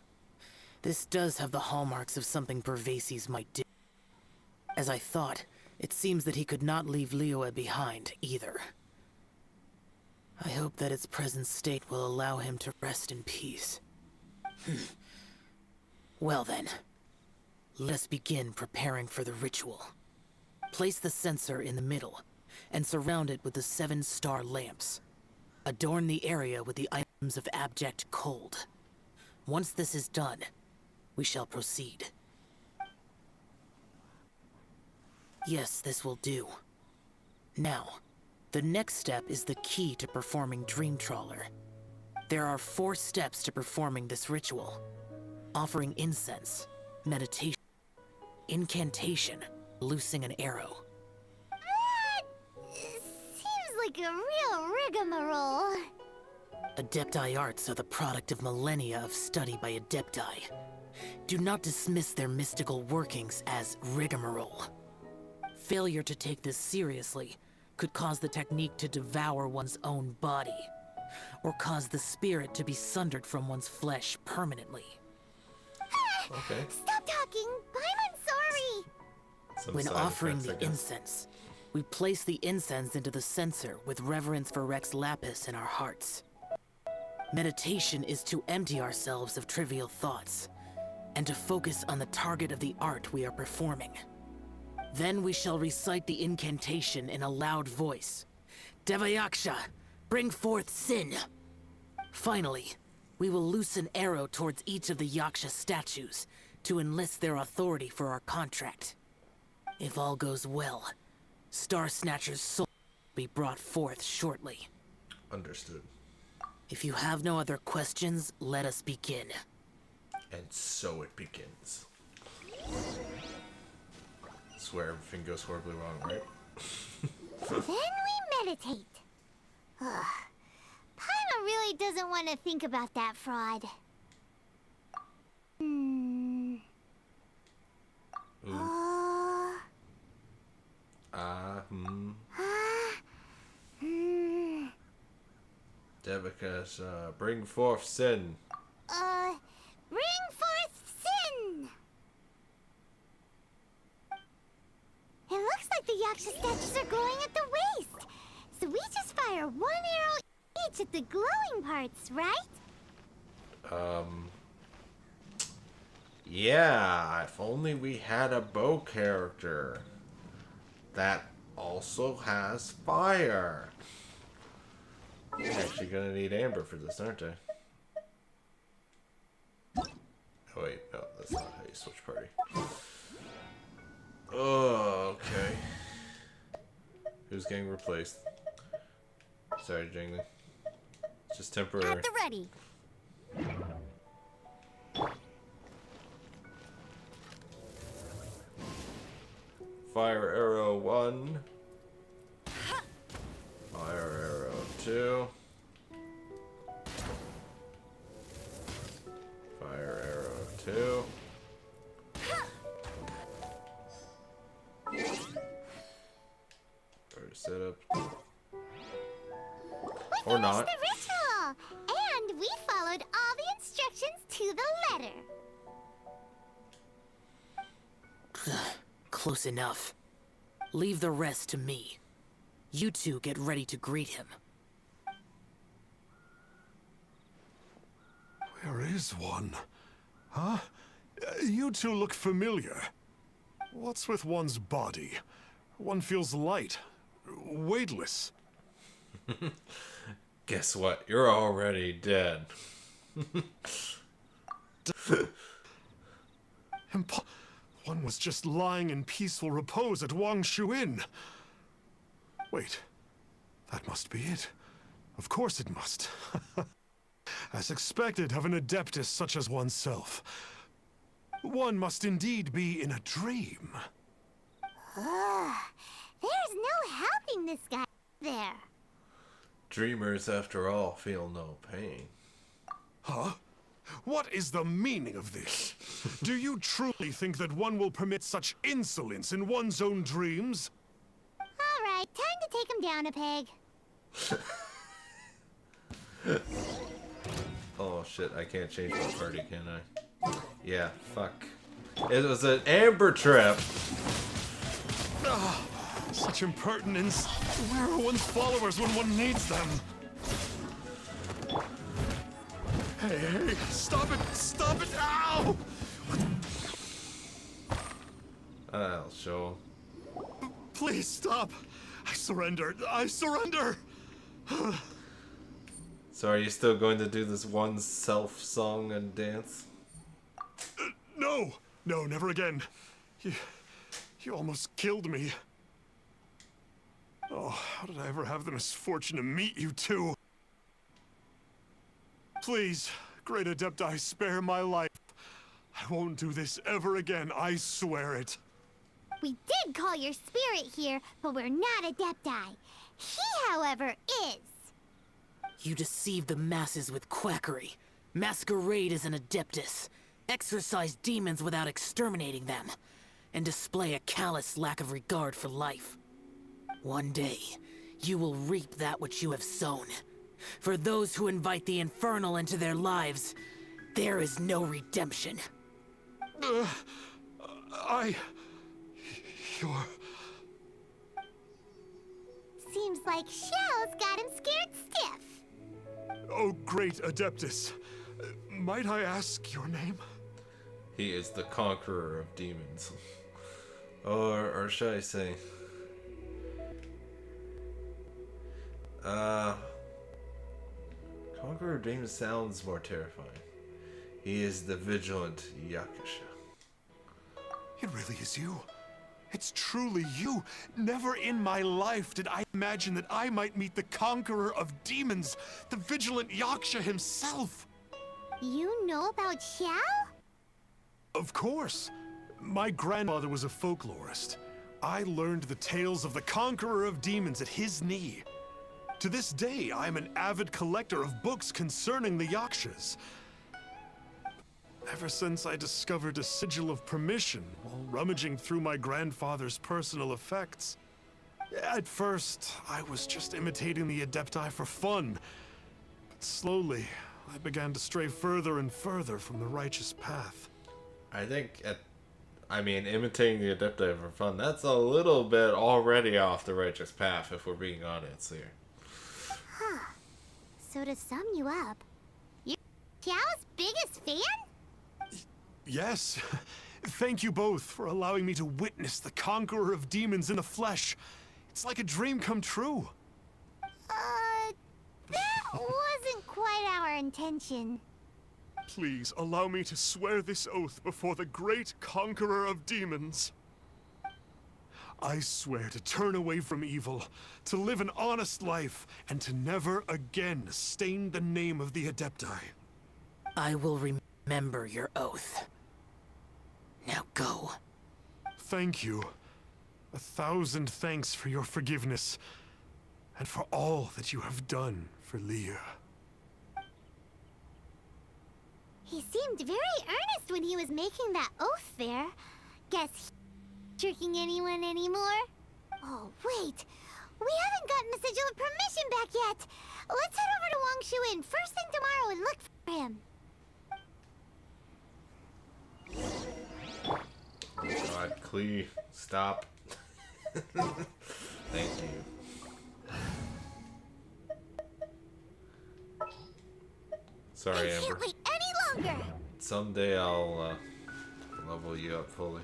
This does have the hallmarks of something Pervases might do. As I thought, it seems that he could not leave Liyue behind, either. I hope that its present state will allow him to rest in peace. Well then, let us begin preparing for the ritual. Place the censer in the middle, and surround it with the 7-star lamps. Adorn the area with the items of abject cold. Once this is done, we shall proceed. Yes, this will do. Now, the next step is the key to performing Dream Trawler. There are 4 steps to performing this ritual. Offering incense, meditation, incantation, loosing an arrow. Seems like a real rigmarole. Adepti arts are the product of millennia of study by Adepti. Do not dismiss their mystical workings as rigmarole. Failure to take this seriously could cause the technique to devour one's own body, or cause the spirit to be sundered from one's flesh permanently. Okay. Stop talking! Paimon's sorry. When side offering effects, I the guess. incense, we place the incense into the censer with reverence for Rex Lapis in our hearts. Meditation is to empty ourselves of trivial thoughts, and to focus on the target of the art we are performing. Then we shall recite the incantation in a loud voice. Devayaksha, bring forth sin! Finally, we will loose an arrow towards each of the Yaksha statues to enlist their authority for our contract. If all goes well, Star Snatcher's soul will be brought forth shortly. Understood. If you have no other questions, let us begin. And so it begins. Swear everything goes horribly wrong, right? Then we meditate. Ugh. Paimon really doesn't want to think about that fraud. Ooh. Devakas, bring forth sin. Bring forth sin! It looks like the Yaksha statues are glowing at the waist. So we just fire one arrow each at the glowing parts, right? Yeah, if only we had a bow character that also has fire. We're actually gonna need Amber for this, aren't I? Oh wait, no, that's not how you switch party. Oh, okay. Who's getting replaced? Sorry, Jingly. It's just temporary. At the ready. Fire arrow 1. Fire arrow 2. Fire arrow 2. Already set up. We Or finished not. the ritual! And we followed all the instructions to the letter. Close enough. Leave the rest to me. You two get ready to greet him. Where is one? Huh? You two look familiar. What's with one's body? One feels light, weightless. Guess what? You're already dead. One was just lying in peaceful repose at Wang Shu Inn. Wait, that must be it. Of course it must. As expected of an adeptus such as oneself. One must indeed be in a dream. There's no helping this guy there. Dreamers, after all, feel no pain. Huh? What is the meaning of this? Do you truly think that one will permit such insolence in one's own dreams? Alright, time to take him down a peg. Oh shit, I can't change my party, can I? Yeah, fuck. It was an Amber trip. Such impertinence. Where are one's followers when one needs them? Hey, stop it! Stop it! Ow! I'll show him. Please stop! I surrender! I surrender! So are you still going to do this one self song and dance? No! No, never again. You almost killed me. Oh, how did I ever have the misfortune to meet you two? Please, great Adepti, spare my life. I won't do this ever again, I swear it. We did call your spirit here, but we're not Adepti. He, however, is. You deceive the masses with quackery, masquerade as an adeptus, exorcise demons without exterminating them, and display a callous lack of regard for life. One day, you will reap that which you have sown. For those who invite the infernal into their lives, there is no redemption. You're... Seems like Xiao's got him scared stiff. Oh, great Adeptus. Might I ask your name? He is the conqueror of demons. Or should I say... Conqueror of demons sounds more terrifying. He is the vigilant Yaksha. It really is you. It's truly you. Never in my life did I imagine that I might meet the conqueror of demons, the vigilant Yaksha himself. You know about Xiao? Of course. My grandfather was a folklorist. I learned the tales of the conqueror of demons at his knee. To this day, I am an avid collector of books concerning the Yakshas. Ever since I discovered a sigil of permission while rummaging through my grandfather's personal effects. At first, I was just imitating the Adepti for fun. But slowly, I began to stray further and further from the righteous path. I think imitating the Adepti for fun, that's a little bit already off the righteous path, if we're being honest here. Huh. So to sum you up, you're Xiao's biggest fan? Yes. Thank you both for allowing me to witness the conqueror of demons in the flesh. It's like a dream come true. That wasn't quite our intention. Please allow me to swear this oath before the great conqueror of demons. I swear to turn away from evil, to live an honest life, and to never again stain the name of the Adepti. I will remember your oath. Now go. Thank you. 1,000 thanks for your forgiveness, and for all that you have done for Leah. He seemed very earnest when he was making that oath there. Guess he's not tricking anyone anymore. Oh, wait. We haven't gotten the sigil of permission back yet. Let's head over to Wangshu first thing tomorrow and look for him. God, Klee, stop. Thank you. Sorry, I Amber. can't wait any longer. Someday I'll level you up fully.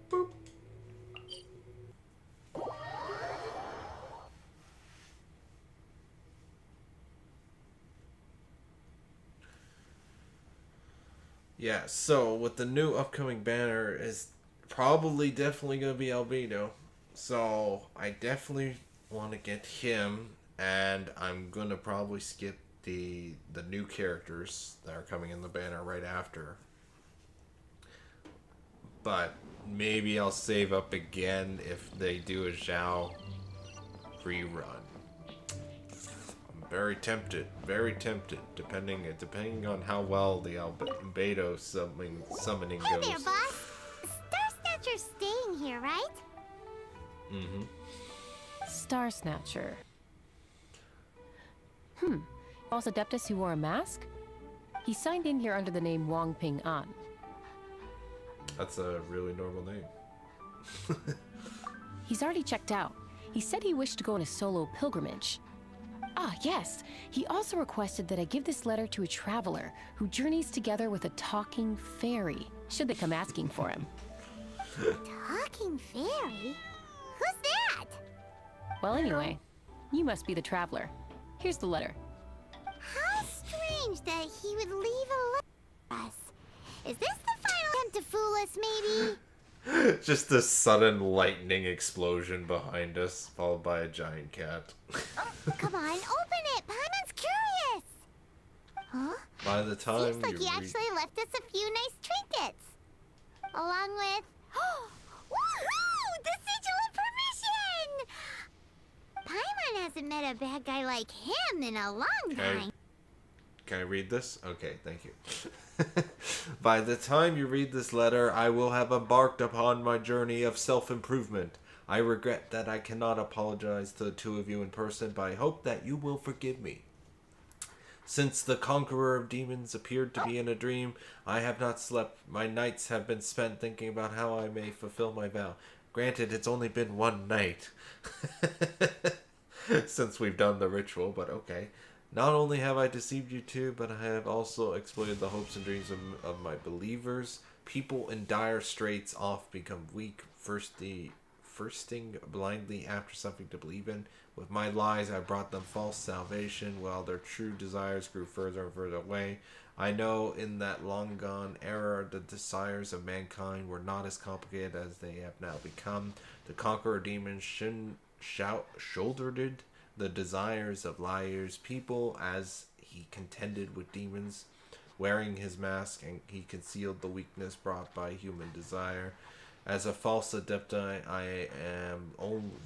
Boop. Yeah, so with the new upcoming banner is probably definitely going to be Albedo. So I definitely want to get him, and I'm going to probably skip the new characters that are coming in the banner right after. But maybe I'll save up again if they do a Xiao rerun. Very tempted, depending on how well the Albedo summoning Hey goes. there, boss. Star Snatcher's staying here, right? Mm-hmm. Star Snatcher. False Adeptus who wore a mask? He signed in here under the name Wong Ping An. That's a really normal name. He's already checked out. He said he wished to go on a solo pilgrimage. Ah, yes. He also requested that I give this letter to a traveler who journeys together with a talking fairy, should they come asking for him. Talking fairy? Who's that? Well, anyway, you must be the traveler. Here's the letter. How strange that he would leave a letter for us. Is this the final attempt to fool us, maybe? Just a sudden lightning explosion behind us, followed by a giant cat. Come on, open it! Paimon's curious! Huh? By the time Seems like he actually left us a few nice trinkets. Along with... Woohoo! The sigil of permission! Paimon hasn't met a bad guy like him in a long time. Can I read this? Okay, thank you. By the time you read this letter, I will have embarked upon my journey of self-improvement. I regret that I cannot apologize to the two of you in person, but I hope that you will forgive me. Since the conqueror of demons appeared to be in a dream, I have not slept. My nights have been spent thinking about how I may fulfill my vow. Granted, it's only been one night since we've done the ritual, but okay. Not only have I deceived you two, but I have also exploited the hopes and dreams of my believers. People in dire straits oft become weak, thirsting blindly after something to believe in. With my lies, I brought them false salvation, while their true desires grew further and further away. I know in that long-gone era, the desires of mankind were not as complicated as they have now become. The conqueror demon shouldered the desires of liars, people, as he contended with demons. Wearing his mask, and he concealed the weakness brought by human desire. As a false Adepti, I am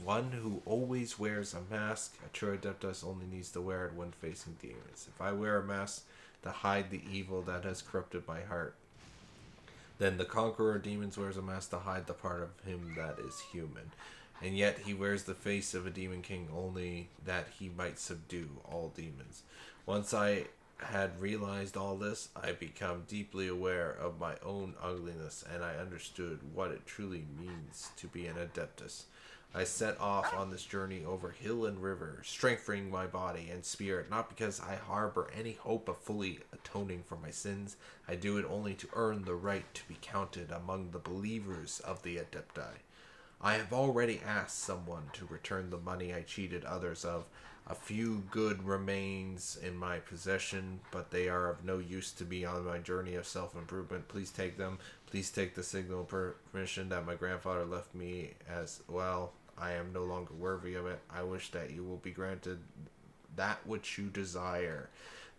one who always wears a mask. A true Adeptus only needs to wear it when facing demons. If I wear a mask to hide the evil that has corrupted my heart, then the conqueror of demons wears a mask to hide the part of him that is human. And yet he wears the face of a demon king only that he might subdue all demons. Once I had realized all this, I become deeply aware of my own ugliness, and I understood what it truly means to be an Adeptus. I set off on this journey over hill and river, strengthening my body and spirit, not because I harbor any hope of fully atoning for my sins. I do it only to earn the right to be counted among the believers of the Adepti. I have already asked someone to return the money I cheated others of. A few good remains in my possession, but they are of no use to me on my journey of self-improvement. Please take them. Please take the signal permission that my grandfather left me as well. I am no longer worthy of it. I wish that you will be granted that which you desire.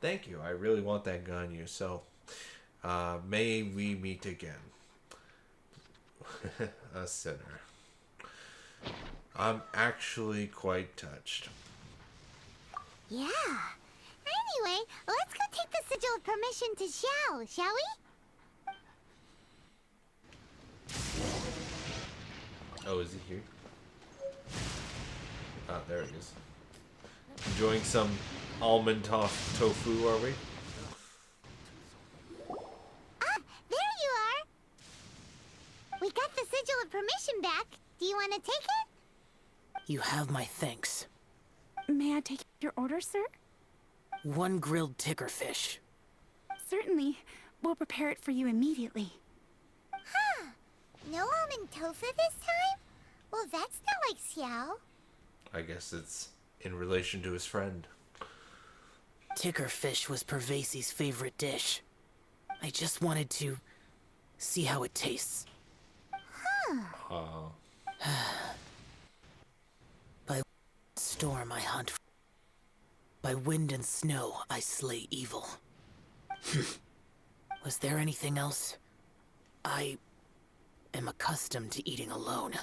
Thank you. I really want that Ganyu. So, may we meet again. A sinner. I'm actually quite touched. Yeah. Anyway, let's go take the sigil of permission to Xiao, shall we? Oh, is he here? Ah, there he is. Enjoying some almond tofu, are we? Ah, there you are! We got the sigil of permission back. Do you want to take it? You have my thanks. May I take your order, sir? 1 grilled ticker fish. Certainly. We'll prepare it for you immediately. Huh. No almond tofu this time? Well, that's not like Xiao. I guess it's in relation to his friend. Ticker fish was Pervases' favorite dish. I just wanted to see how it tastes. Huh. By storm I hunt. By wind and snow I slay evil. Was there anything else? I am accustomed to eating alone.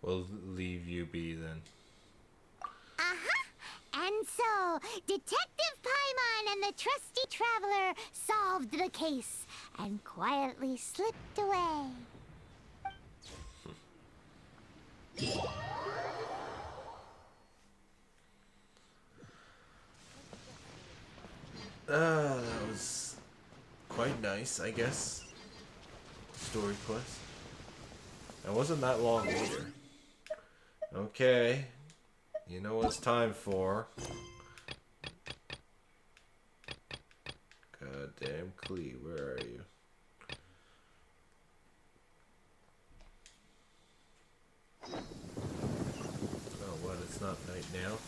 We'll leave you be then. And so, Detective Paimon and the trusty traveler solved the case and quietly slipped away. That was quite nice, I guess. Story quest. It wasn't that long either. Okay. You know what it's time for. Goddamn Klee, where are you? Oh, what? It's not night now?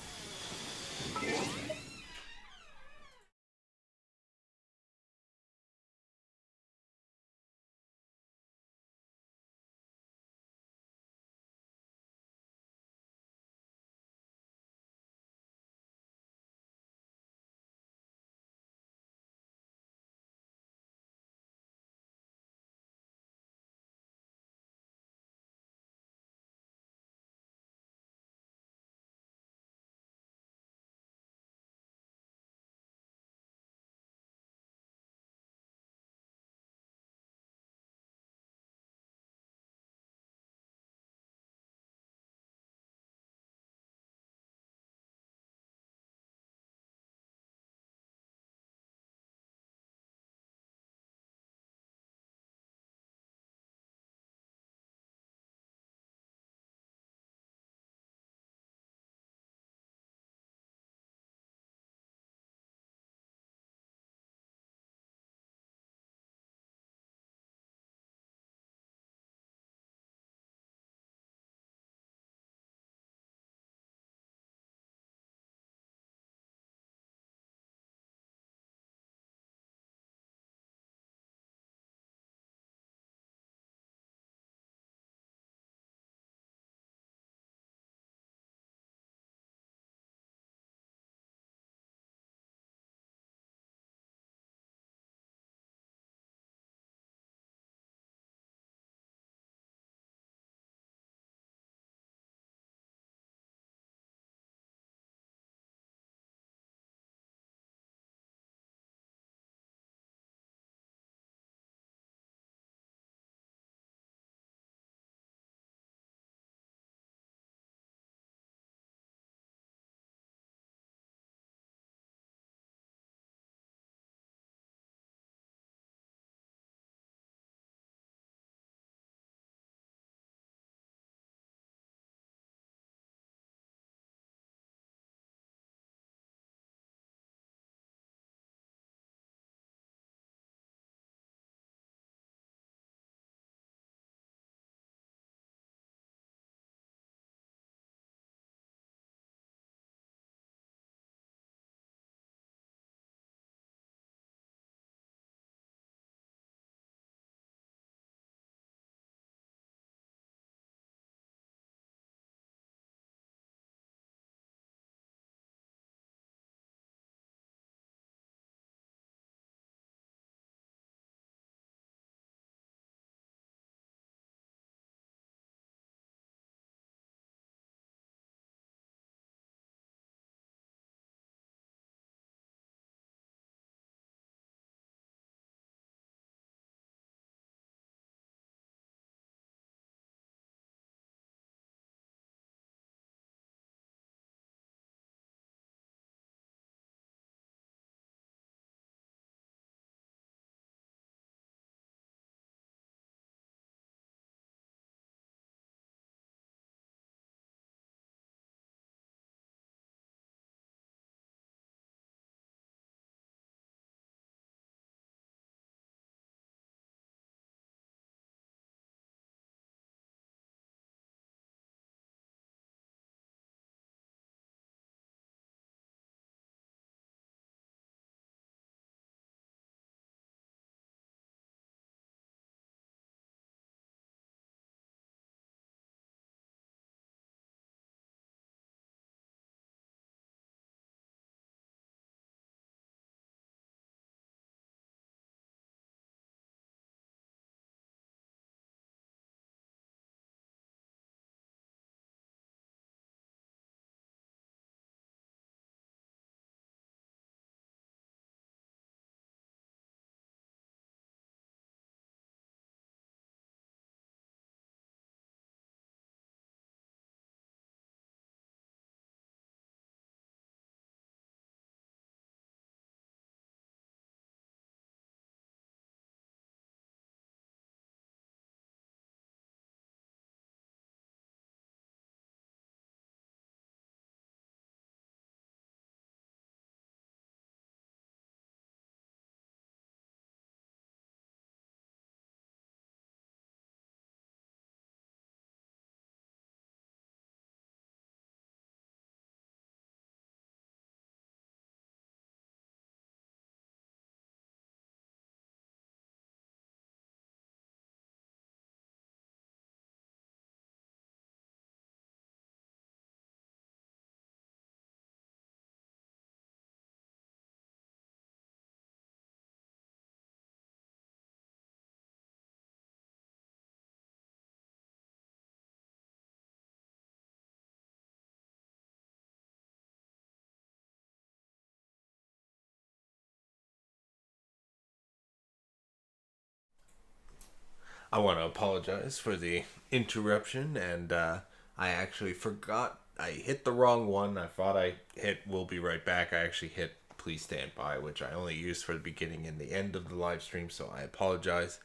I want to apologize for the interruption, and I actually forgot. I hit the wrong one. I thought I hit "We'll be right back." I actually hit "Please stand by," which I only used for the beginning and the end of the live stream, so I apologize.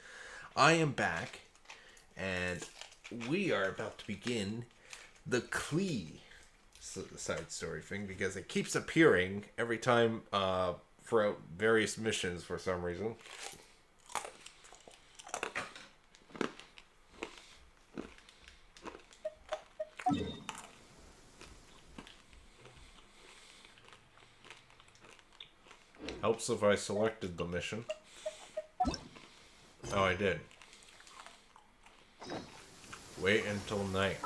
I am back, and we are about to begin the Klee side story thing, because it keeps appearing every time throughout various missions for some reason. Helps if I selected the mission. Oh, I did. Wait until night.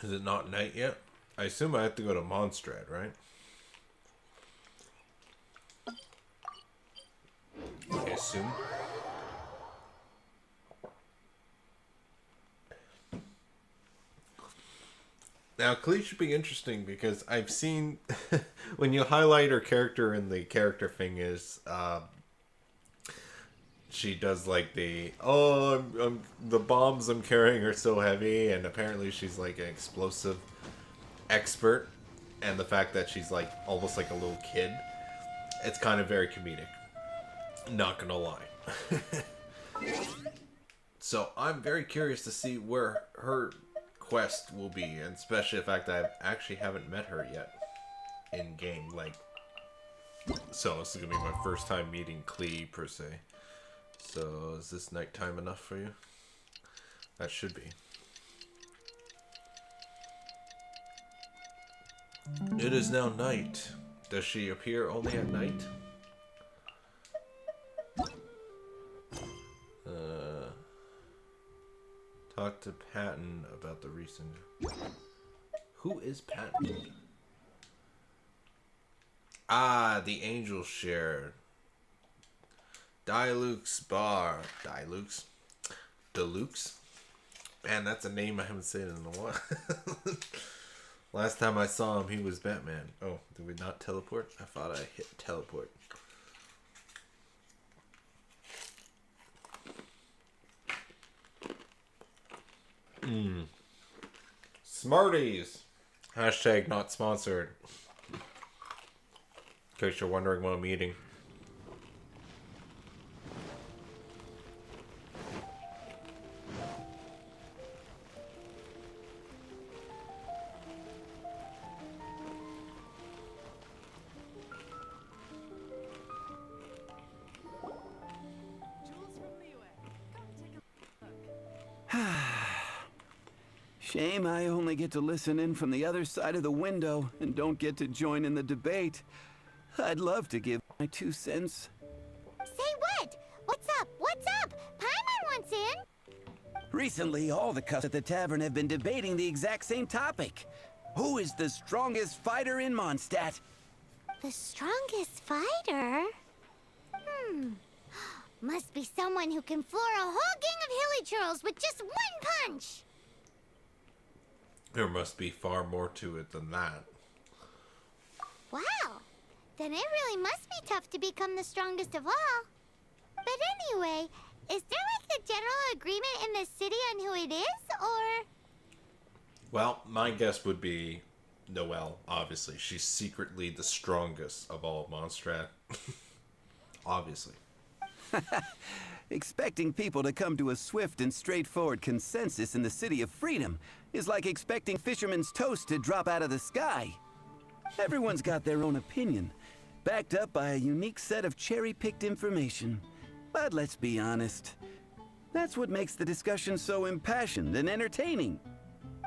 Is it not night yet? I assume I have to go to Mondstadt, right? I assume. Now, Klee should be interesting because I've seen when you highlight her character in the character thing is she does like the the bombs I'm carrying are so heavy, and apparently she's like an explosive expert, and the fact that she's like almost like a little kid, it's kind of very comedic. Not gonna lie. So I'm very curious to see where her quest will be, and especially the fact that I actually haven't met her yet in game. Like, so this is gonna be my first time meeting Klee per se. So is this nighttime enough for you? That should be. It is now night. Does she appear only at night? Talk to Patton about the recent... Who is Patton? Ah, the Angel Share. Dilux's Bar. Deluxe? Man, that's a name I haven't said in a while. Last time I saw him, he was Batman. Oh, did we not teleport? I thought I hit teleport. Smarties! Hashtag not sponsored. In case you're wondering what I'm eating. Shame I only get to listen in from the other side of the window and don't get to join in the debate. I'd love to give my 2 cents. Say what? What's up? What's up? Paimon wants in. Recently, all the customers at the tavern have been debating the exact same topic. Who is the strongest fighter in Mondstadt? The strongest fighter? Must be someone who can floor a whole gang of hilly churls with just one punch. There must be far more to it than that. Wow. Then it really must be tough to become the strongest of all. But anyway, is there like a general agreement in the city on who it is, or...? Well, my guess would be Noelle, obviously. She's secretly the strongest of all Mondstadt. Obviously. Expecting people to come to a swift and straightforward consensus in the City of Freedom is like expecting fisherman's toast to drop out of the sky. Everyone's got their own opinion, backed up by a unique set of cherry-picked information. But let's be honest, that's what makes the discussion so impassioned and entertaining.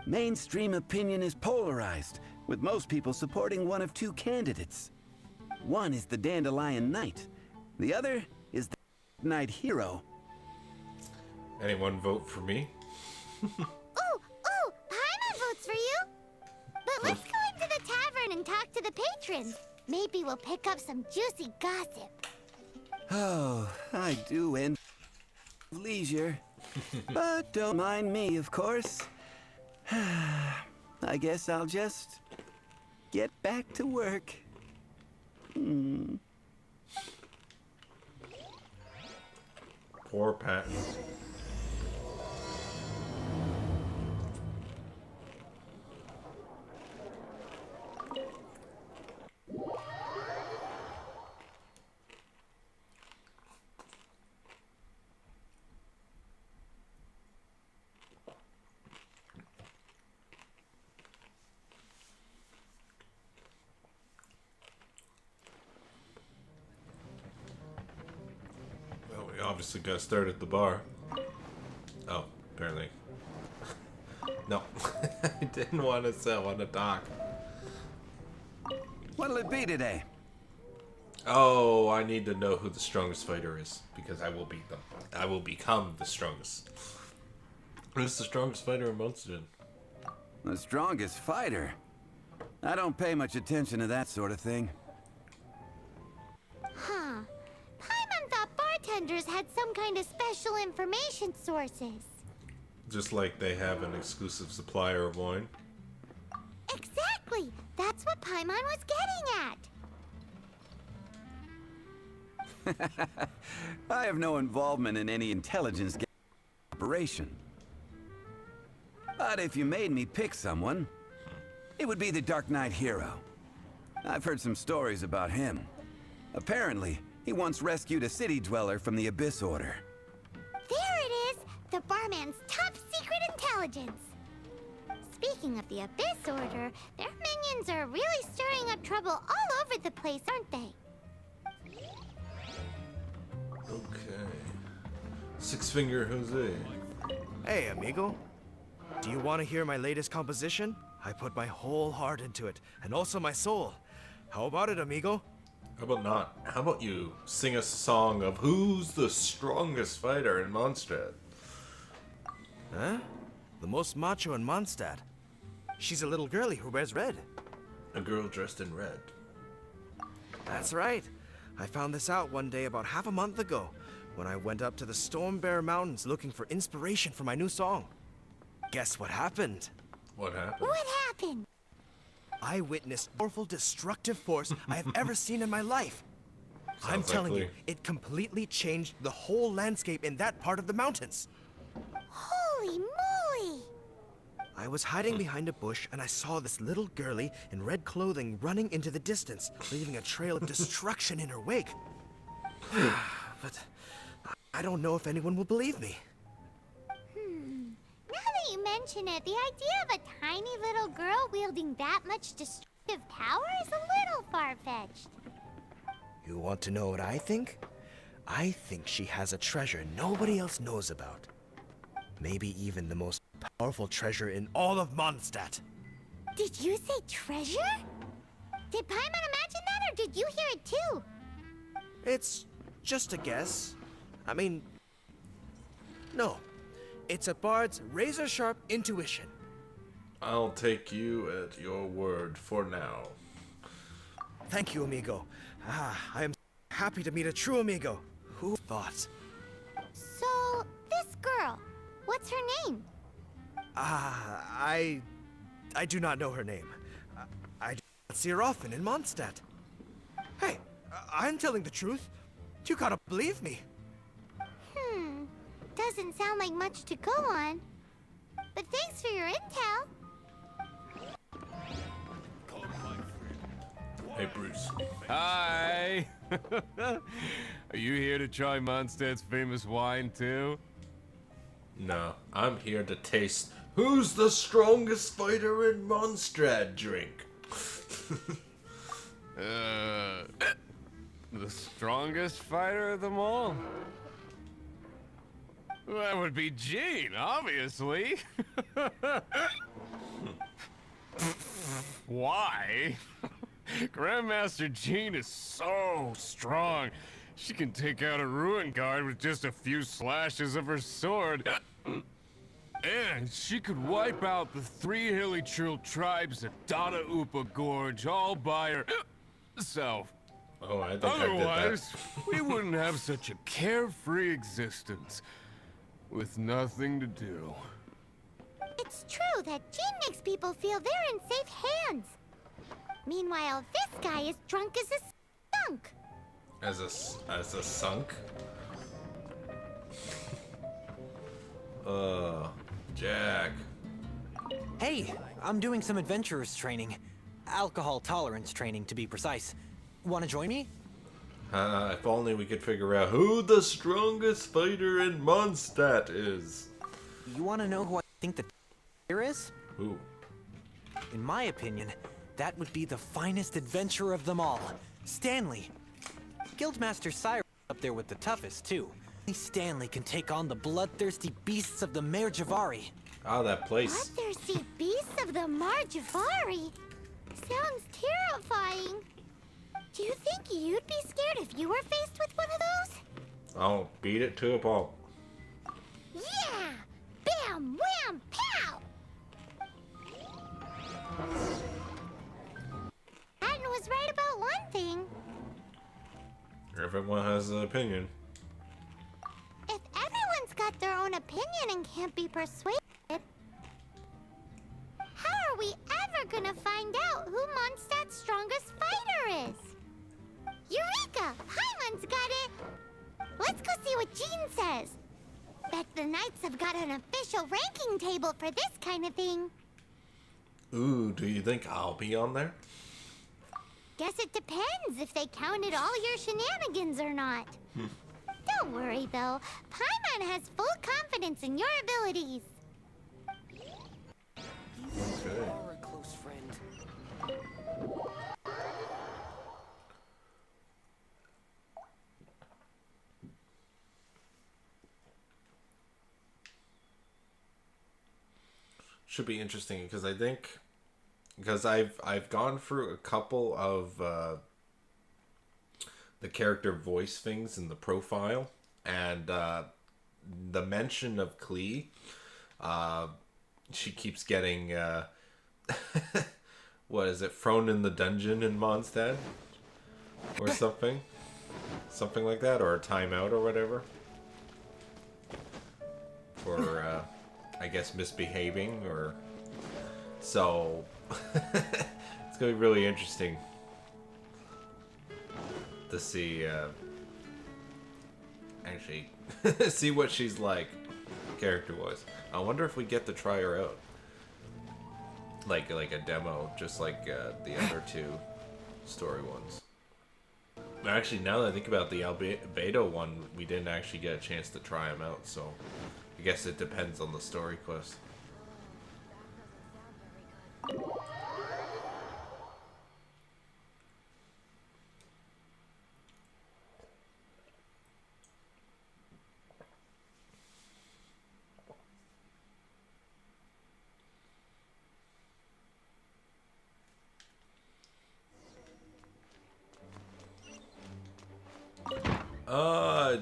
Mainstream opinion is polarized, with most people supporting one of 2 candidates. One is the Dandelion Knight, the other is the Knight Hero. Anyone vote for me? Ooh, Paimon votes for you. But let's go into the tavern and talk to the patrons. Maybe we'll pick up some juicy gossip. Oh, I do envy leisure. But don't mind me, of course. I guess I'll just get back to work. Poor Patton. Obviously got started at the bar. Oh, apparently. No. I didn't want to sell on the dock. What'll it be today? Oh, I need to know who the strongest fighter is, because I will beat them. I will become the strongest. Who's the strongest fighter in Mondstadt? The strongest fighter? I don't pay much attention to that sort of thing. Huh. Paimon thought bartenders had some kind of special information sources. Just like they have an exclusive supplier of wine. Exactly! That's what Paimon was getting at! I have no involvement in any intelligence operation. But if you made me pick someone, it would be the Dark Knight hero. I've heard some stories about him. Apparently, he once rescued a city dweller from the Abyss Order. There it is! The barman's top secret intelligence! Speaking of the Abyss Order, their minions are really stirring up trouble all over the place, aren't they? Okay. Six Finger Jose. Hey, amigo. Do you want to hear my latest composition? I put my whole heart into it, and also my soul. How about it, amigo? How about not? How about you sing us a song of who's the strongest fighter in Mondstadt? Huh? The most macho in Mondstadt. She's a little girlie who wears red. A girl dressed in red. That's right. I found this out one day about half a month ago, when I went up to the Storm Bear Mountains looking for inspiration for my new song. Guess what happened? What happened? What happened? I witnessed a powerful destructive force I have ever seen in my life. I'm Sounds telling you, likely. it completely changed the whole landscape in that part of the mountains. Holy moly! I was hiding behind a bush and I saw this little girlie in red clothing running into the distance, leaving a trail of destruction in her wake. But I don't know if anyone will believe me. Now that you mention it, the idea of a tiny little girl wielding that much destructive power is a little far-fetched. You want to know what I think? I think she has a treasure nobody else knows about. Maybe even the most powerful treasure in all of Mondstadt. Did you say treasure? Did Paimon imagine that, or did you hear it too? It's just a guess. I mean, no. It's a bard's razor-sharp intuition. I'll take you at your word for now. Thank you, amigo. I am happy to meet a true amigo. Who thought? So, this girl, what's her name? I do not know her name. I do not see her often in Mondstadt. Hey, I'm telling the truth. You gotta believe me. Doesn't sound like much to go on. But thanks for your intel. Hey, Bruce. Hi! Are you here to try Mondstadt's famous wine, too? No, I'm here to taste who's the strongest fighter in Mondstadt drink. The strongest fighter of them all? That would be Jean, obviously. Why? Grandmaster Jean is so strong. She can take out a ruin guard with just a few slashes of her sword. And she could wipe out the 3 hilly tribes at Dada Upa Gorge all by herself. Oh, I think I did Otherwise, that. we wouldn't have such a carefree existence with nothing to do. It's true that Jin makes people feel they're in safe hands. Meanwhile, this guy is drunk as a skunk. As a sunk? Jack. Hey, I'm doing some adventurers training. Alcohol tolerance training, to be precise. Want to join me? If only we could figure out who the strongest fighter in Mondstadt is. You want to know who I think the there is? Who? In my opinion, that would be the finest adventurer of them all, Stanley. Guildmaster Cyrus is up there with the toughest, too. Only Stanley can take on the bloodthirsty beasts of the Mare Javari. Oh, that place. Bloodthirsty beasts of the Marjavari? Sounds terrifying. Do you think you'd be scared if you were faced with one of those? Oh, beat it to a pulp. Yeah! Bam! Wham! Pow! Patton was right about one thing. Everyone has an opinion. If everyone's got their own opinion and can't be persuaded, how are we ever gonna find out who Mondstadt's strongest fighter is? Eureka! Paimon's got it! Let's go see what Jean says. Bet the Knights have got an official ranking table for this kind of thing. Ooh, do you think I'll be on there? Guess it depends if they counted all your shenanigans or not. Don't worry, though. Paimon has full confidence in your abilities. Okay. You're a close friend. Should be interesting because I think I've gone through a couple of the character voice things in the profile, and the mention of Klee, she keeps getting what is it, thrown in the dungeon in Mondstadt or something like that, or a timeout or whatever, or I guess misbehaving, or so. It's gonna be really interesting to see actually see what she's like character wise. I wonder if we get to try her out like a demo, just like the other two story ones. Actually, now that I think about the Albedo one, we didn't actually get a chance to try them out, so I guess it depends on the story quest.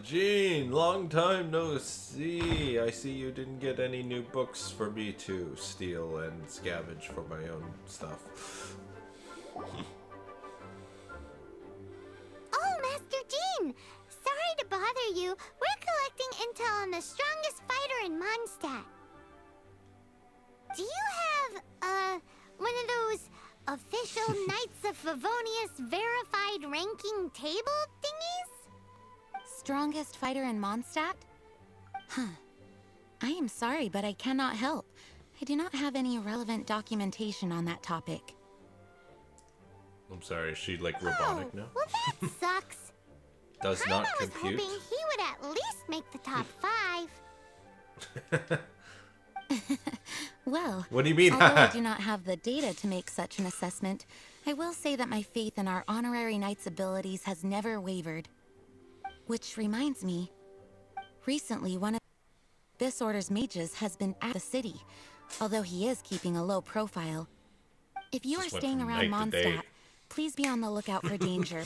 Gene, long time no see. I see you didn't get any new books for me to steal and scavenge for my own stuff. Oh, Master Gene! Sorry to bother you. We're collecting intel on the strongest fighter in Mondstadt. Do you have, one of those official Knights of Favonius verified ranking table thingies? Strongest fighter in Mondstadt? Huh. I am sorry, but I cannot help. I do not have any relevant documentation on that topic. I'm sorry, is she like robotic now? Well, that sucks. Does not compute. I was hoping he would at least make the top 5. Well, what do you mean? Although I do not have the data to make such an assessment, I will say that my faith in our honorary knight's abilities has never wavered. Which reminds me, recently one of this order's mages has been at the city, although he is keeping a low profile. If you are staying around Mondstadt, please be on the lookout for danger.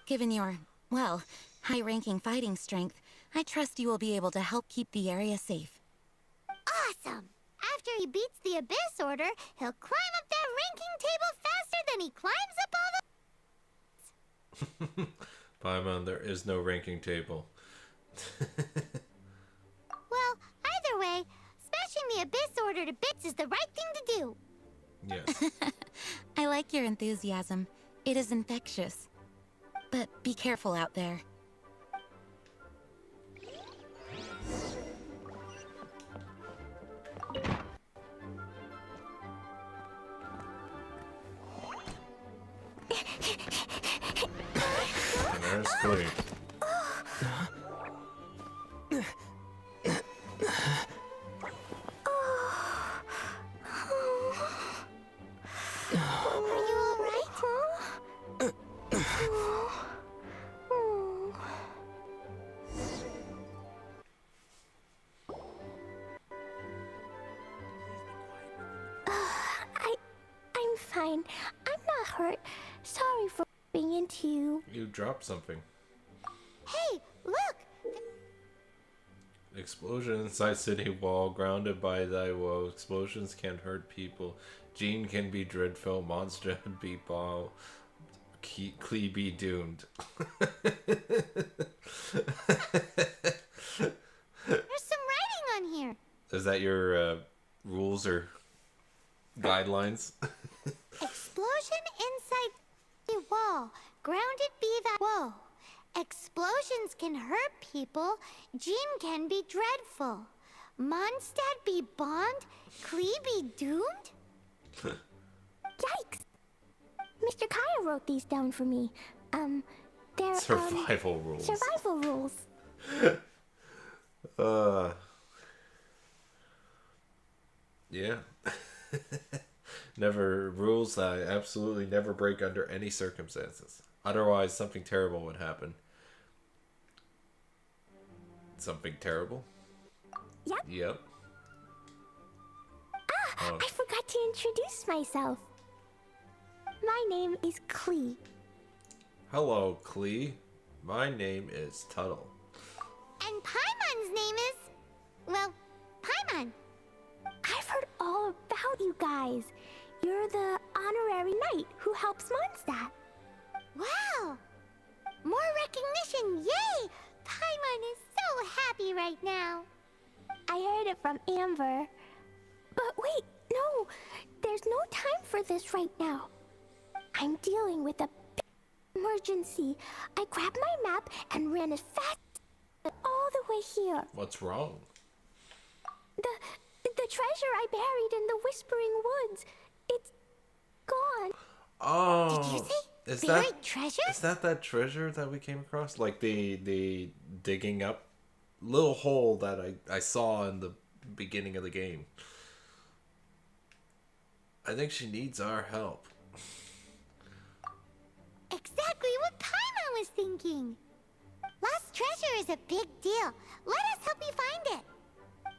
Given your, well, high-ranking fighting strength, I trust you will be able to help keep the area safe. Awesome! After he beats the Abyss Order, he'll climb up that ranking table faster than he climbs up all the... Paimon, there is no ranking table. Well, either way, smashing the Abyss Order to bits is the right thing to do. Yes. I like your enthusiasm. It is infectious. But be careful out there. Klee. Are you alright? I'm fine. I'm not hurt. Sorry for being into you. You dropped something. Hey, look! Explosion inside city wall. Grounded by thy woe. Explosions can hurt people. Jean can be dreadful. Mondstadt be ball. Klee be doomed. There's some writing on here. Is that your rules or guidelines? Explosion inside the wall. Grounded be that whoa. Explosions can hurt people. Jean can be dreadful. Mondstadt be bond. Klee be doomed? Yikes! Mr. Kaya wrote these down for me. They're Survival rules. Survival rules. Yeah. Never rules that I absolutely never break under any circumstances. Otherwise, something terrible would happen. Something terrible? Yep. Yep. Ah, I forgot to introduce myself. My name is Klee. Hello, Klee. My name is Tuttle. And Paimon's name is... well, Paimon. I've heard all about you guys. You're the honorary knight who helps Mondstadt. Wow! More recognition, yay! Paimon is so happy right now. I heard it from Amber. But wait, no! There's no time for this right now. I'm dealing with a big emergency. I grabbed my map and ran as fast all the way here. What's wrong? The treasure I buried in the Whispering Woods. It's gone. Oh, Did you say is buried treasure? Is that treasure that we came across? Like the digging up little hole that I saw in the beginning of the game. I think she needs our help. Exactly what Paimon was thinking. Lost treasure is a big deal. Let us help you find it.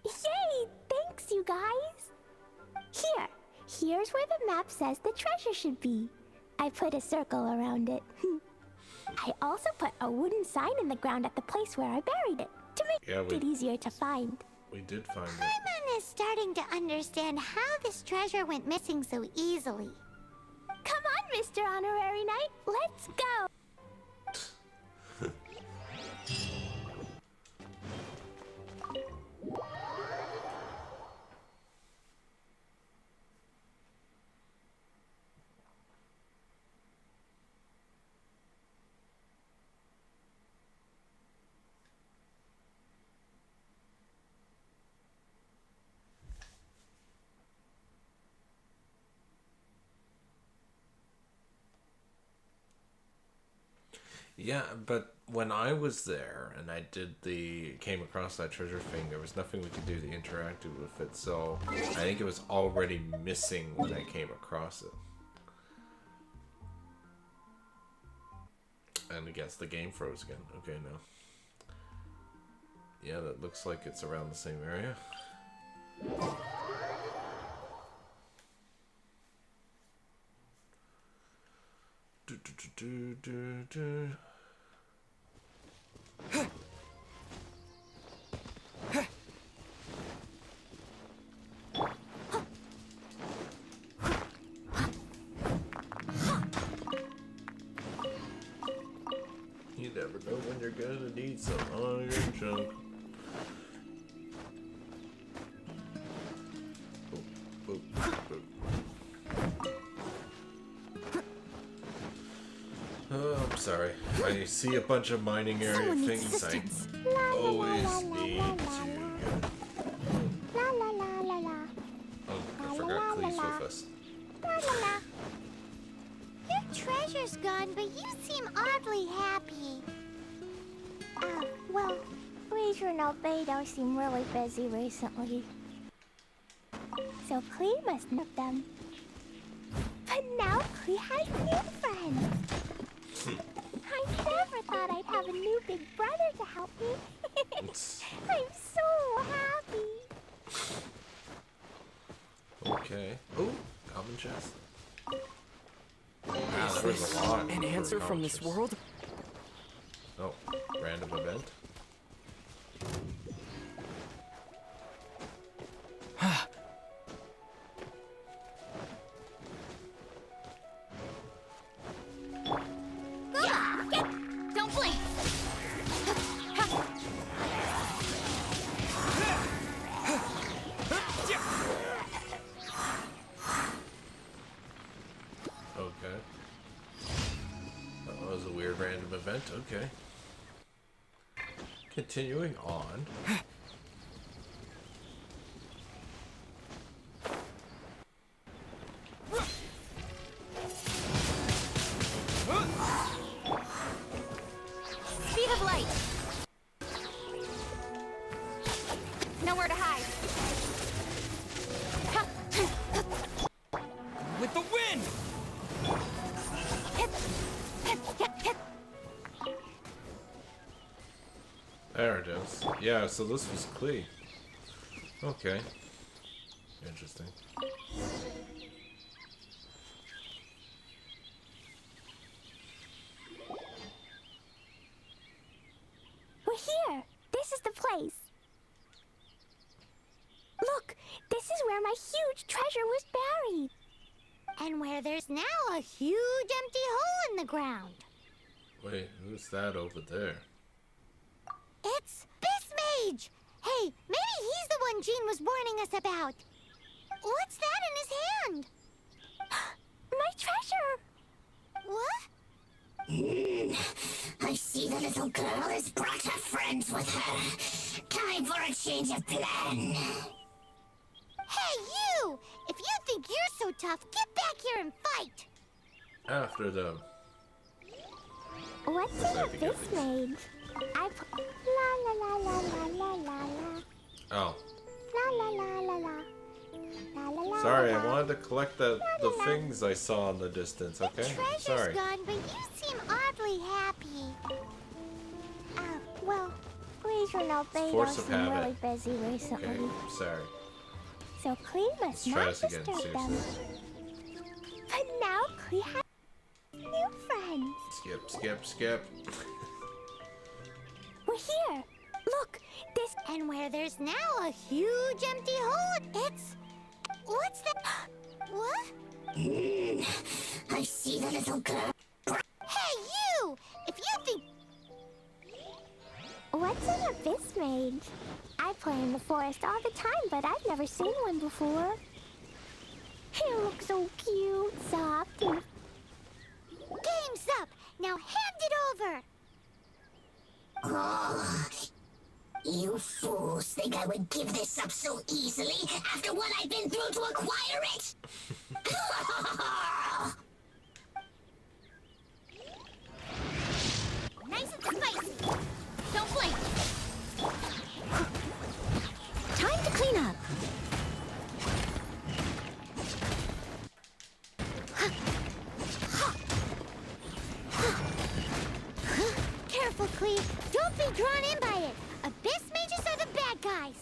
Yay! Thanks, you guys. Here's where the map says the treasure should be. I put a circle around it. I also put a wooden sign in the ground at the place where I buried it to make it easier to find. We did find it. Paimon is starting to understand how this treasure went missing so easily. Come on, Mr. Honorary Knight. Let's go. Yeah, but when I was there and I came across that treasure thing, there was nothing we could do to interact with it, so I think it was already missing when I came across it. And I guess the game froze again. Okay, no. Yeah, that looks like it's around the same area. You never know when you're gonna need some iron junk. Boop, boop, boop. Oh, I'm sorry. I see a bunch of mining area things. I always need to get. La la la la la. Oh, I forgot Klee's with us. La la la. Your treasure's gone, but you seem oddly happy. Well, Razor and Albedo seem really busy recently. So Klee must know them. But now Klee has new friends. I never thought I'd have a new big brother to help me. I'm so happy. Okay. Oh, common chest. Wow, there was a lot. An answer from this world? Oh, random event. Don't blink! Okay. That was a weird random event. Okay. Continuing on. Speed of light! Nowhere to hide. With the wind! There it is. Yeah, so this was Klee. Okay. Interesting. We're here. This is the place. Look, this is where my huge treasure was buried. And where there's now a huge empty hole in the ground. Wait, who's that over there? It's Bismage! Hey, maybe he's the one Jean was warning us about. What's that in his hand? My treasure! What? I see the little girl has brought her friends with her. Time for a change of plan. Hey, you! If you think you're so tough, get back here and fight! After them. What's in a Bismage? La la la la la la la la. Oh. La la la la la. La la la. Sorry, I wanted to collect the things I saw in the distance, okay? Treasure's Sorry. gone, but you seem oddly happy. Well, Razor and Albedo Force of seem really habit. busy recently. Okay, sorry. So Klee must Let's try not this again, disturb them. seriously. But now Klee has new friends. Skip, skip, skip. We're here. Look, this... And where there's now a huge empty hole, it's... What's that? What? I see the little girl. Hey, you! If you think... What's in a Bismage? I play in the forest all the time, but I've never seen one before. He looks so cute, soft, and... Game's up! Now hand it over! Oh, you fools think I would give this up so easily after what I've been through to acquire it? Nice and spicy! Don't blink! Time to clean up. Careful, Klee! Don't be drawn in by it! Abyss mages are the bad guys!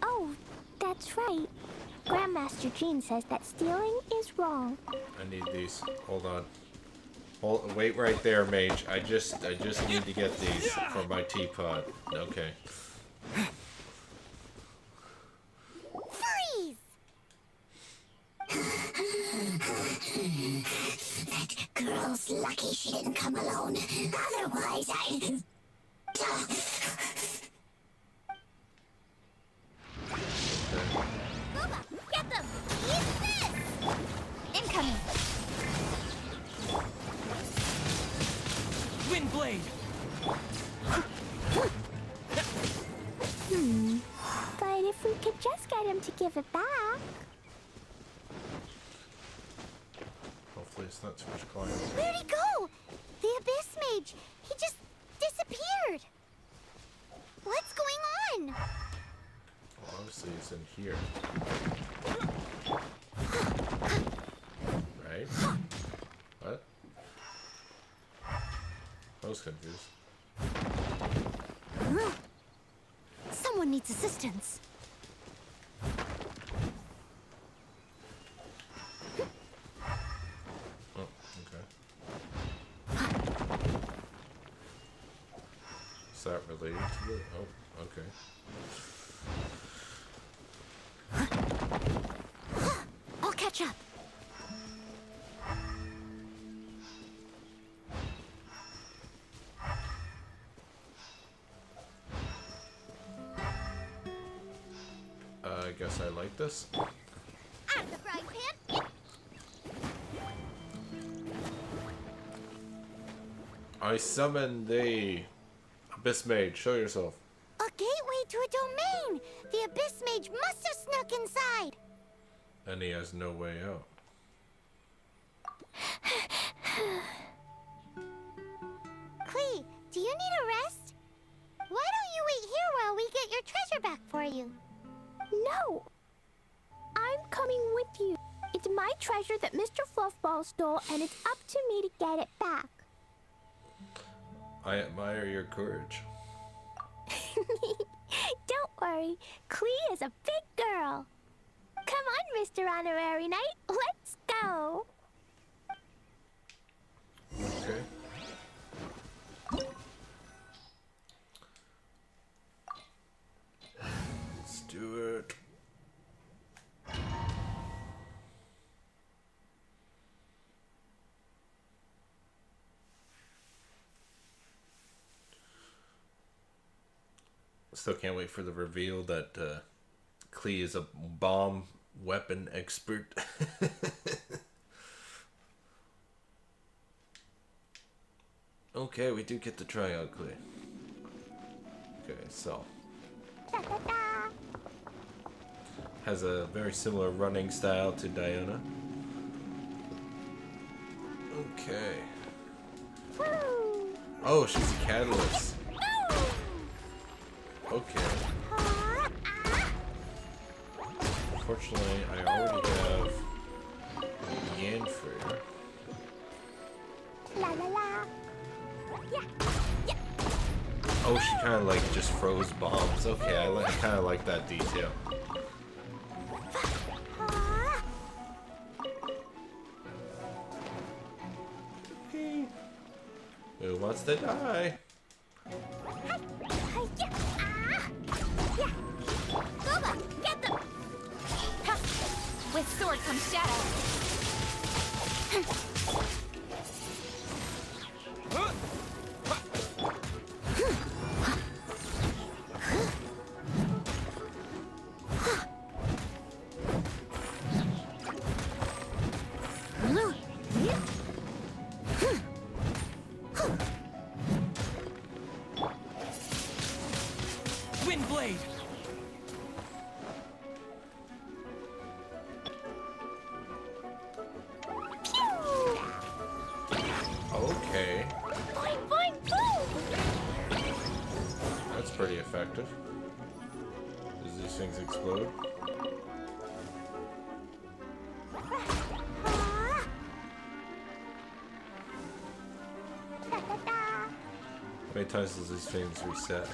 Oh, that's right. Grandmaster Jean says that stealing is wrong. I need these. Hold on. Wait right there, mage. I just need to get these for my teapot. Okay. Freeze! That girl's lucky she didn't come alone. Otherwise, I... Booba, get them! Use this! Incoming! Windblade! But if we could just get him to give it back... Hopefully it's not too much climbing. Where'd he go? The Abyss Mage! He just disappeared! is in here. Right? What? I was confused. Someone needs assistance. Oh, okay. Is that related to it? Oh, okay. I'll catch up. I guess I like this. Out of the frying pan. I summon the Abyss Mage. Show yourself. A gateway to a domain! The Abyss Mage must have snuck inside! And he has no way out. Klee, do you need a rest? Why don't you wait here while we get your treasure back for you? No! I'm coming with you. It's my treasure that Mr. Fluffball stole, and it's up to me to get it back. I admire your courage. Don't worry, Klee is a big girl. Come on, Mr. Honorary Knight, let's go. Okay. Let's do it. Still can't wait for the reveal that Klee is a bomb weapon expert. Okay, we do get to try out Klee. Okay, so has a very similar running style to Diana. Okay. Oh, she's a catalyst. Okay. Unfortunately, I already have Yanfrere. La la la. Yeah. Yeah. Oh, she kind of like just froze bombs. Okay, I kind of like that detail. Who wants to die? Get them! With sword comes shadow. Windblade! Okay. Boing, boing, boom! That's pretty effective. Does these things explode? How many times does these things reset?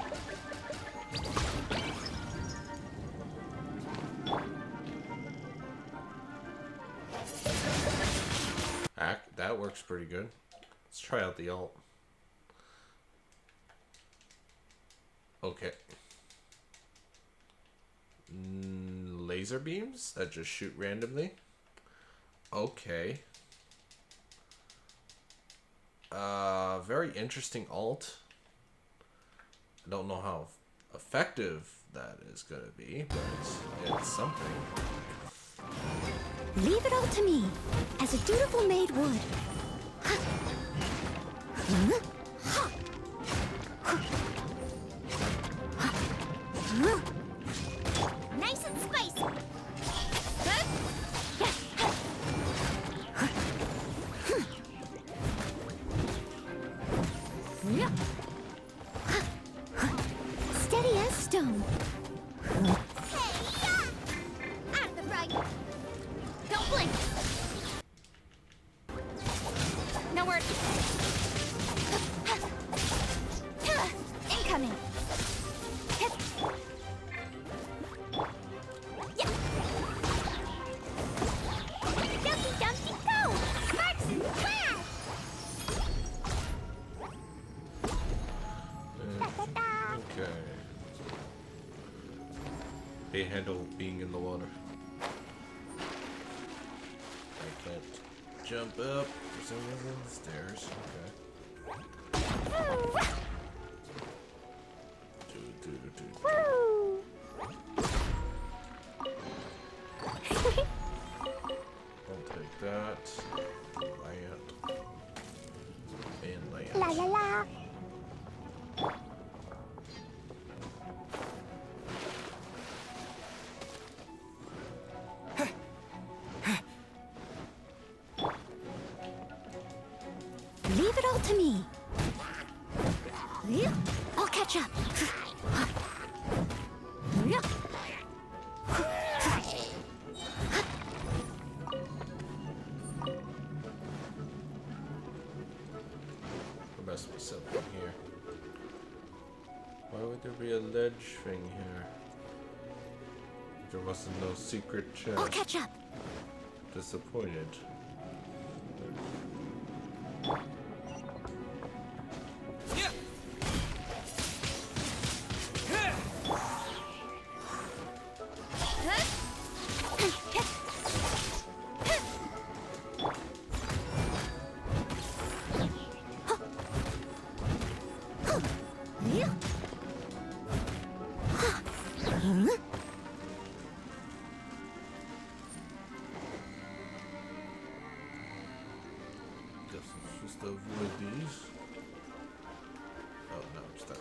That works pretty good. Let's try out the ult. Okay. Laser beams that just shoot randomly. Okay. Very interesting ult. I don't know how effective that is gonna be, but it's something. Leave it all to me, as a dutiful maid would. Nice and spicy. Steady as stone. Hey-ya! they handle being in the water. I can't jump up for some reason. Stairs. Okay. I'll take that. Land. And land. La la la. Leave it all to me. I'll catch up. There must be something here. Why would there be a ledge thing here? There wasn't no secret chest. I'll catch up. Disappointed. Just avoid these. Oh no, it's that.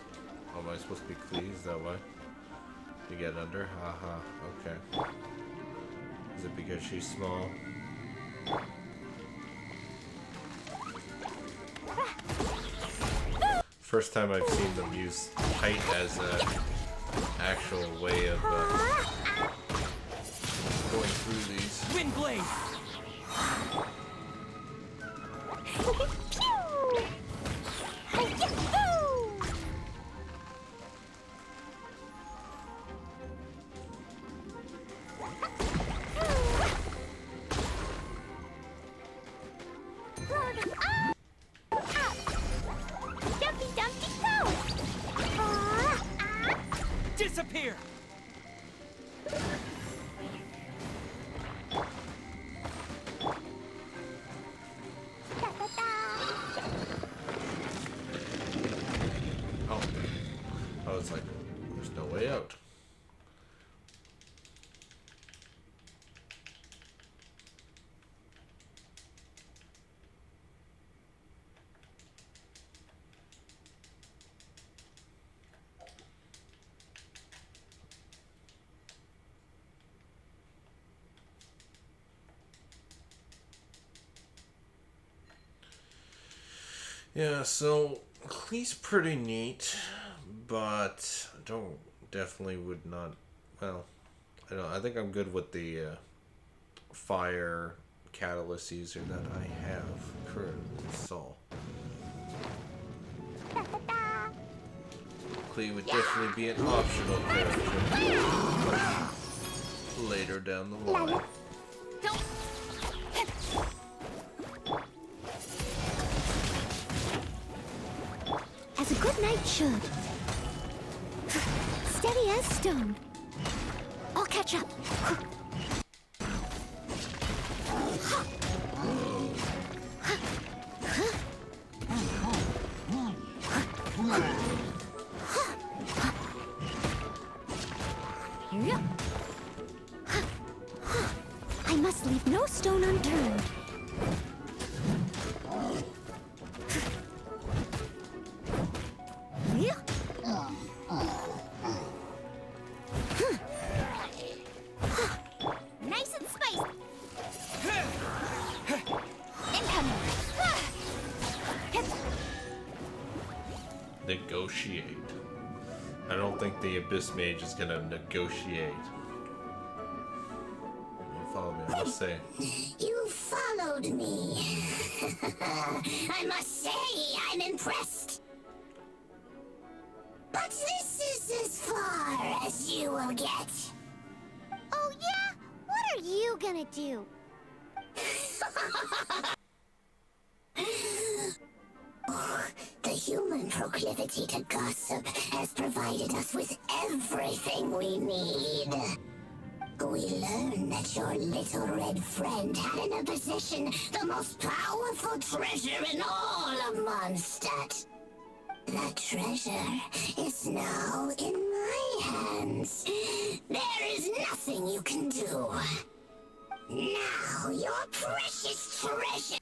Oh, am I supposed to be Klee? Is that why? You get under? Haha, okay. Is it because she's small? First time I've seen them use height as an actual way of going through these. Windblade! Disappear! Oh. I was like, there's no way out. Yeah, so Klee's pretty neat, but definitely would not. Well, I think I'm good with the fire catalyst user that I have currently. So Klee would definitely be an optional character later down the line. As a good knight should. Steady as stone. I'll catch up. I must leave no stone unturned. Nice and spicy. Incoming. Negotiate. I don't think the Abyss Mage is gonna negotiate. Don't follow me, I must say. You followed me. I must say, I'm impressed. But this is as far as you will get. Oh yeah? What are you gonna do? The human proclivity to gossip has provided us with everything we need. We learned that your little red friend had in her possession the most powerful treasure in all of Mondstadt. That treasure is now in my hands. There is nothing you can do. Now your precious treasure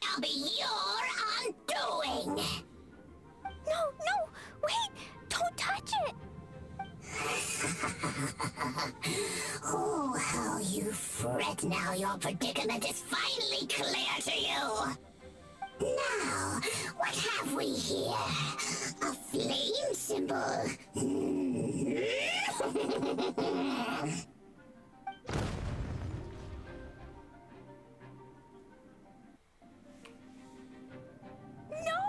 shall be your undoing. No, no, wait! Don't touch it! Oh, how you fret now your predicament is finally clear to you. Now, what have we here? A flame symbol. No!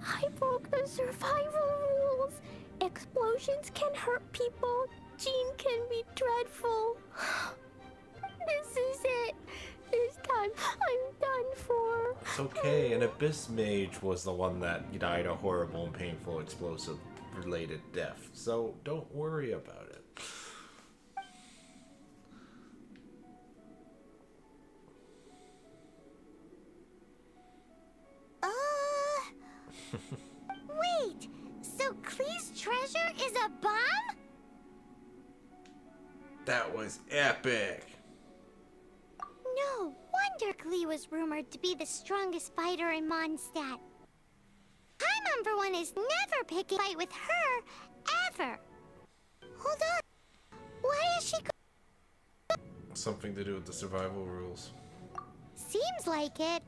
I broke the survival rules. Explosions can hurt people. Jean can be dreadful. This is it. This time, I'm done for. It's okay, an Abyss Mage was the one that died a horrible and painful explosive-related death, so don't worry about it. Wait! So Klee's treasure is a bomb? That was epic! No wonder Klee was rumored to be the strongest fighter in Mondstadt. High Number One is never picking a fight with her, ever. Hold on. Why is she... Something to do with the survival rules. Seems like it.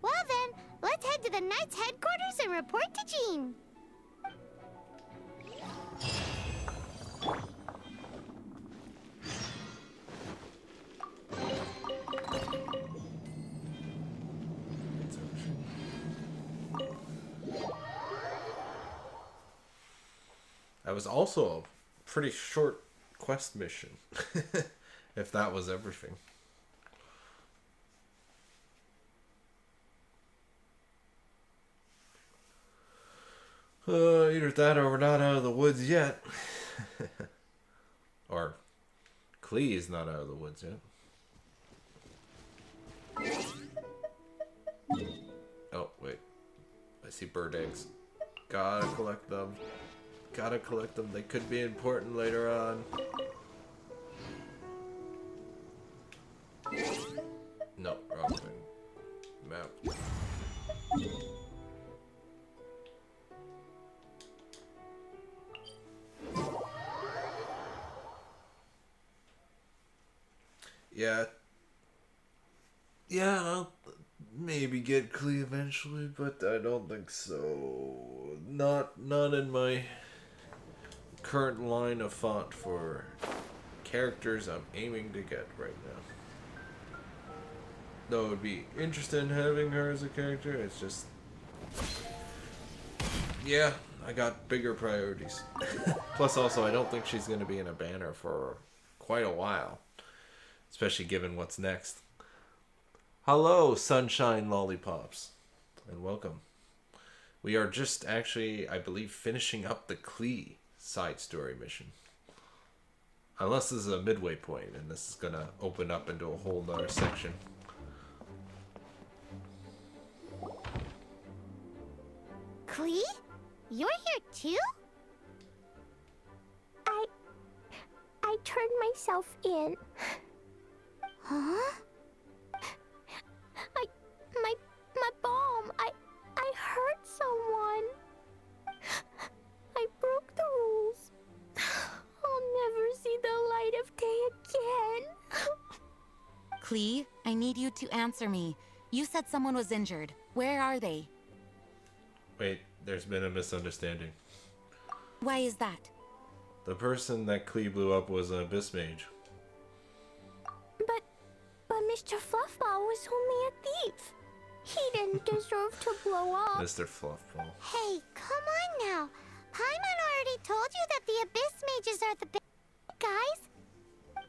Well then, let's head to the Knight's headquarters and report to Jean. That was also a pretty short quest mission, if that was everything. Either that or we're not out of the woods yet. Or Klee is not out of the woods yet. Oh, wait. I see bird eggs. Gotta collect them. Gotta collect them. They could be important later on. No, wrong thing. Map. Yeah, I'll maybe get Klee eventually, but I don't think so. Not in my current line of thought for characters I'm aiming to get right now. Though it would be interested in having her as a character, it's just... Yeah, I got bigger priorities. Plus also, I don't think she's going to be in a banner for quite a while. Especially given what's next. Hello, Sunshine Lollipops. And welcome. We are just actually, I believe, finishing up the Klee side story mission. Unless this is a midway point, and this is going to open up into a whole nother section. Klee? You're here too? I turned myself in. Huh? My bomb. I hurt someone. I broke the rules. I'll never see the light of day again. Klee, I need you to answer me. You said someone was injured. Where are they? Wait, there's been a misunderstanding. Why is that? The person that Klee blew up was an Abyss Mage. But Mr. Fluffball was only a thief. He didn't deserve to blow up. Mr. Fluffball. Hey, come on now. Paimon already told you that the Abyss Mages are the big guys.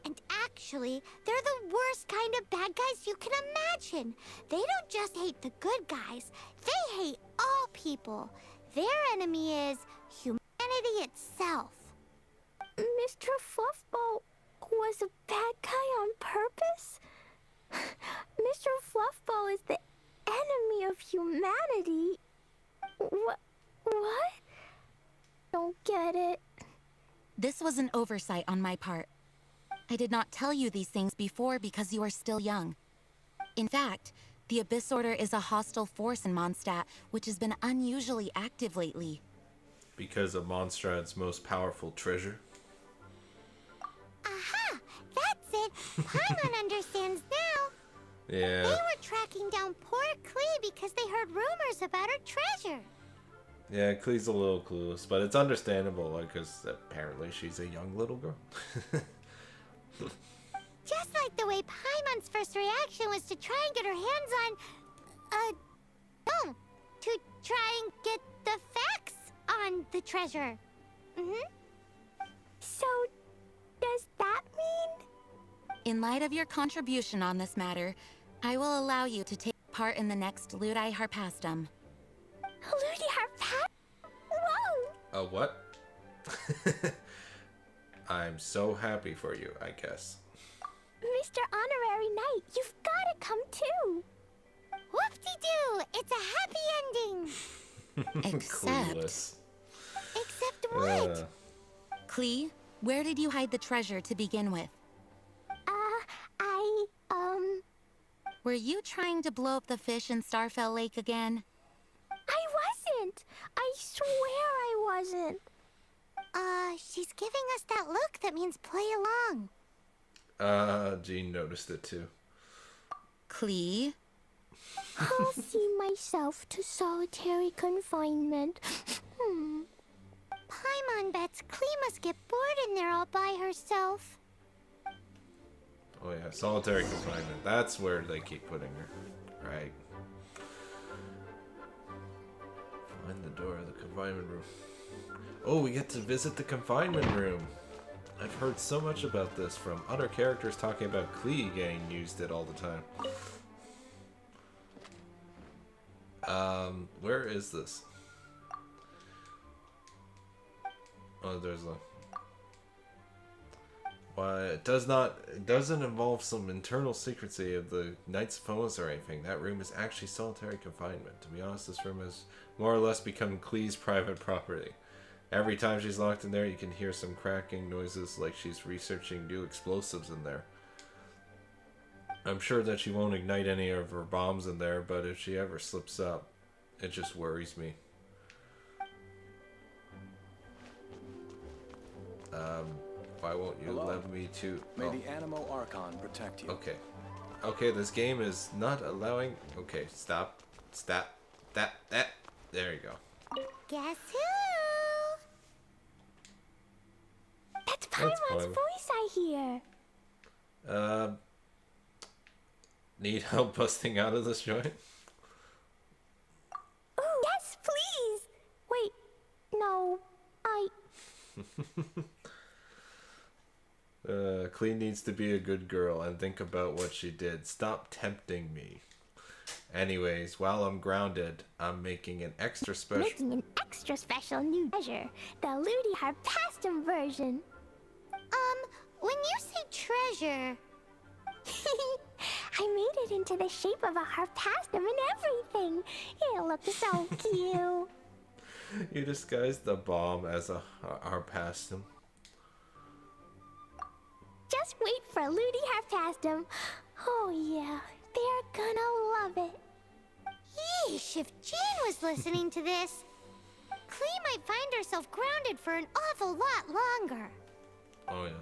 And actually, they're the worst kind of bad guys you can imagine. They don't just hate the good guys, they hate all people. Their enemy is humanity itself. Mr. Fluffball was a bad guy on purpose? Mr. Fluffball is the enemy of humanity? What? Don't get it. This was an oversight on my part. I did not tell you these things before because you are still young. In fact, the Abyss Order is a hostile force in Mondstadt, which has been unusually active lately. Because of Mondstadt's most powerful treasure. Aha! That's it! Paimon understands now. Yeah. They were tracking down poor Klee because they heard rumors about her treasure. Yeah, Klee's a little clueless, but it's understandable because apparently she's a young little girl. Just like the way Paimon's first reaction was to try and get her hands on... no, to try and get the facts on the treasure. So, does that mean... In light of your contribution on this matter, I will allow you to take part in the next Ludi Harpastum. Ludi Harpastum? Whoa! A what? I'm so happy for you, I guess. Mr. Honorary Knight, you've gotta come too! Whoop-de-doo! It's a happy ending! Clueless. Except what? Klee, where did you hide the treasure to begin with? Were you trying to blow up the fish in Starfell Lake again? I wasn't! I swear I wasn't! She's giving us that look that means play along. Jean noticed it too. Klee? I'll see myself to solitary confinement. Paimon bets Klee must get bored in there all by herself. Oh yeah, solitary confinement. That's where they keep putting her. Right. Find the door of the confinement room. Oh, we get to visit the confinement room. I've heard so much about this from other characters talking about Klee getting used it all the time. Where is this? Oh, there's a... Why, it doesn't involve some internal secrecy of the Knight's phones or anything. That room is actually solitary confinement. To be honest, this room has more or less become Klee's private property. Every time she's locked in there, you can hear some cracking noises like she's researching new explosives in there. I'm sure that she won't ignite any of her bombs in there, but if she ever slips up, it just worries me. Why won't you let me to... May the Animo Archon protect you. Okay. Okay, this game is not allowing... Okay, stop. Stop. That. There you go. Guess who? That's Paimon's voice I hear. Need help busting out of this joint? Oh, yes, please! Wait, no, Klee needs to be a good girl and think about what she did. Stop tempting me. Anyways, while I'm grounded, I'm making an extra special... Making an extra special new treasure. The Ludi Harpastum version. When you say treasure... I made it into the shape of a harpastum and everything. It looks so cute. You disguised the bomb as a harpastum. Just wait for Ludi Harpastum. Oh yeah, they're gonna love it. Yeesh, if Jean was listening to this, Klee might find herself grounded for an awful lot longer. Oh yeah.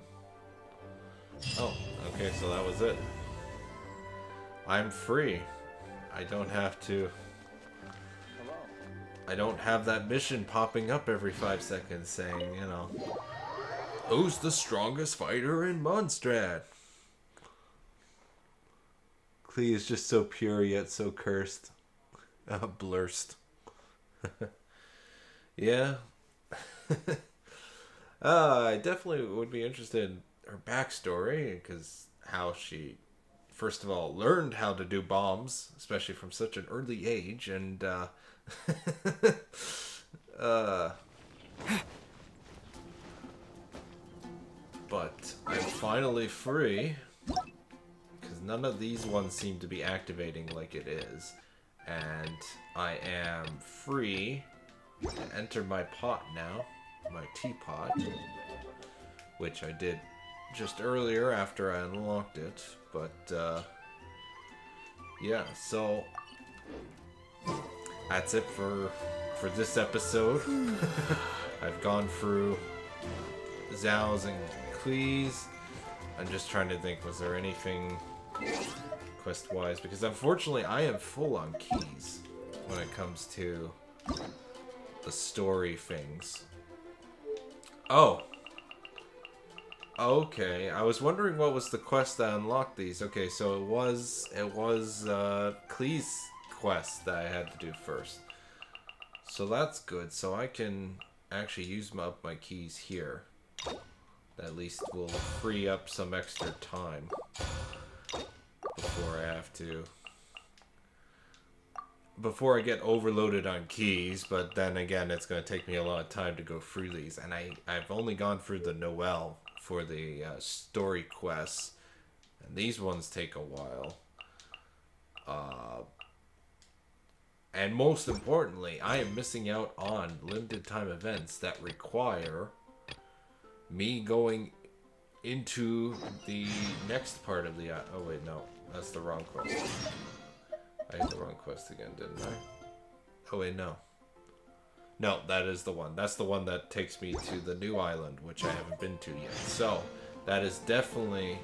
Oh, okay, so that was it. I'm free. I don't have to... I don't have that mission popping up every 5 seconds saying, you know, who's the strongest fighter in Mondstadt? Klee is just so pure yet so cursed. Blurst. Yeah. I definitely would be interested her backstory, because how she, first of all, learned how to do bombs, especially from such an early age, and but I'm finally free, because none of these ones seem to be activating like it is, and I am free to enter my pot now, my teapot, which I did just earlier after I unlocked it, but yeah, so that's it for this episode. I've gone through Xiao's and Klee's. I'm just trying to think, was there anything quest-wise? Because unfortunately I am full on keys when it comes to the story things. Oh! Okay, I was wondering what was the quest that unlocked these. Okay, so it was Klee's quest that I had to do first. So that's good. So I can actually use up my keys here. That at least will free up some extra time before I have to... before I get overloaded on keys, but then again, it's going to take me a lot of time to go through these. And I've only gone through the Noel for the story quests, and these ones take a while. And most importantly, I am missing out on limited time events that require me going into the next part of the... oh wait, no, that's the wrong quest. I hit the wrong quest again, didn't I? Oh wait, no. No, that is the one. That's the one that takes me to the new island, which I haven't been to yet. So, that is definitely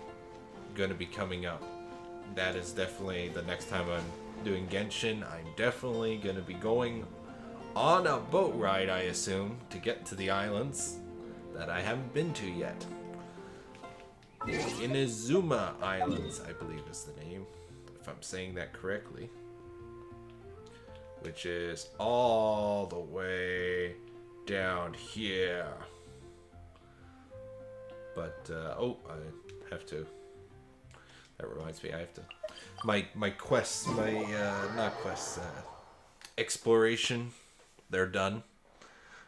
going to be coming up. That is definitely the next time I'm doing Genshin. I'm definitely going to be going on a boat ride, I assume, to get to the islands that I haven't been to yet. The Inazuma Islands, I believe is the name, if I'm saying that correctly. Which is all the way down here. But, oh, I have to... That reminds me, I have to... My quests, not quests, exploration, they're done.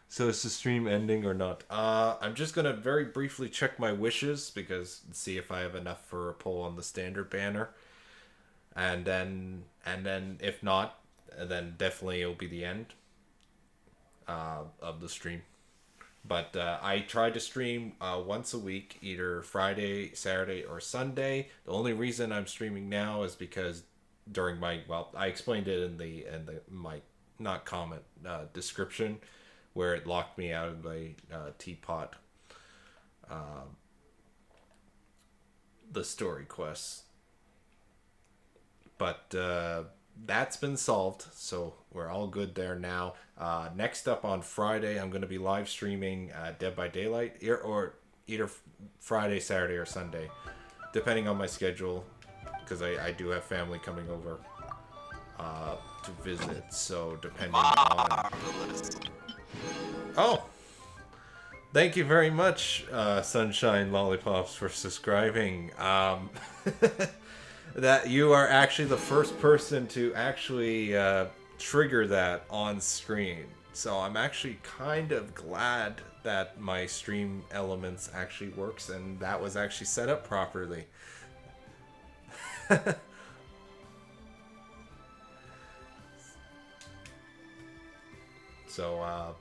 So is the stream ending or not? I'm just gonna very briefly check my wishes, because see if I have enough for a pull on the standard banner. And then if not, then definitely it'll be the end of the stream. But I try to stream once a week, either Friday, Saturday, or Sunday. The only reason I'm streaming now is because during my, well, I explained it in my not comment description, where it locked me out of the Teapot, the story quests. But that's been solved, so we're all good there now. Next up on Friday, I'm going to be live streaming Dead by Daylight, or either Friday, Saturday, or Sunday, depending on my schedule, because I do have family coming over to visit, so depending on... Oh! Thank you very much, Sunshine Lollipops, for subscribing. That you are actually the first person to actually trigger that on screen. So I'm actually kind of glad that my stream elements actually works and that was actually set up properly. So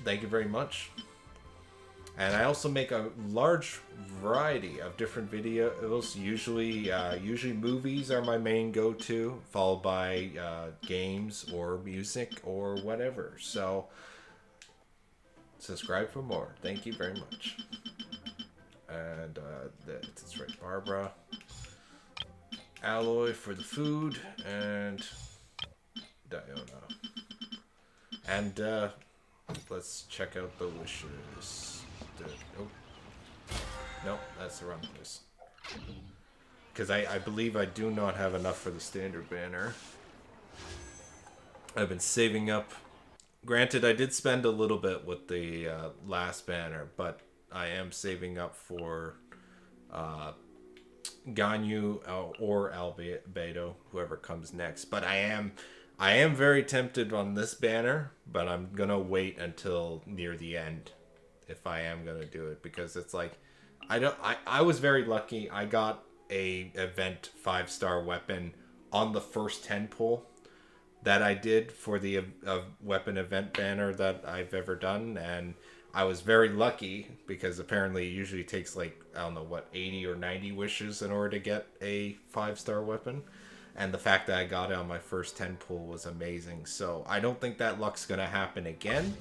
thank you very much. And I also make a large variety of different videos. Usually movies are my main go-to, followed by games or music or whatever. So subscribe for more. Thank you very much. And that's right, Barbara. Alloy for the food, and Diona. And let's check out the wishes. Oh. No, that's the wrong place. Because I believe I do not have enough for the standard banner. I've been saving up. Granted, I did spend a little bit with the last banner, but I am saving up for Ganyu or Albedo, whoever comes next. But I am very tempted on this banner, but I'm gonna wait until near the end if I am gonna do it, because it's like I was very lucky. I got a event 5-star weapon on the first 10 pull that I did for the weapon event banner that I've ever done, and I was very lucky because apparently it usually takes like, I don't know what, 80 or 90 wishes in order to get a 5-star weapon. And the fact that I got it on my first 10 pull was amazing. So I don't think that luck's going to happen again.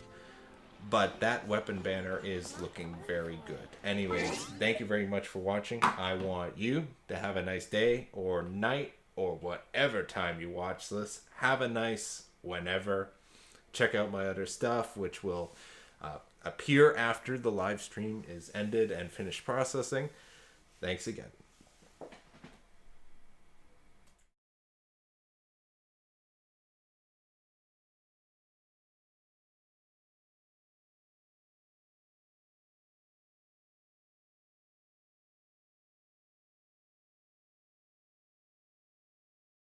But that weapon banner is looking very good. Anyways, thank you very much for watching. I want you to have a nice day or night or whatever time you watch this. Have a nice whenever. Check out my other stuff, which will appear after the live stream is ended and finished processing. Thanks again.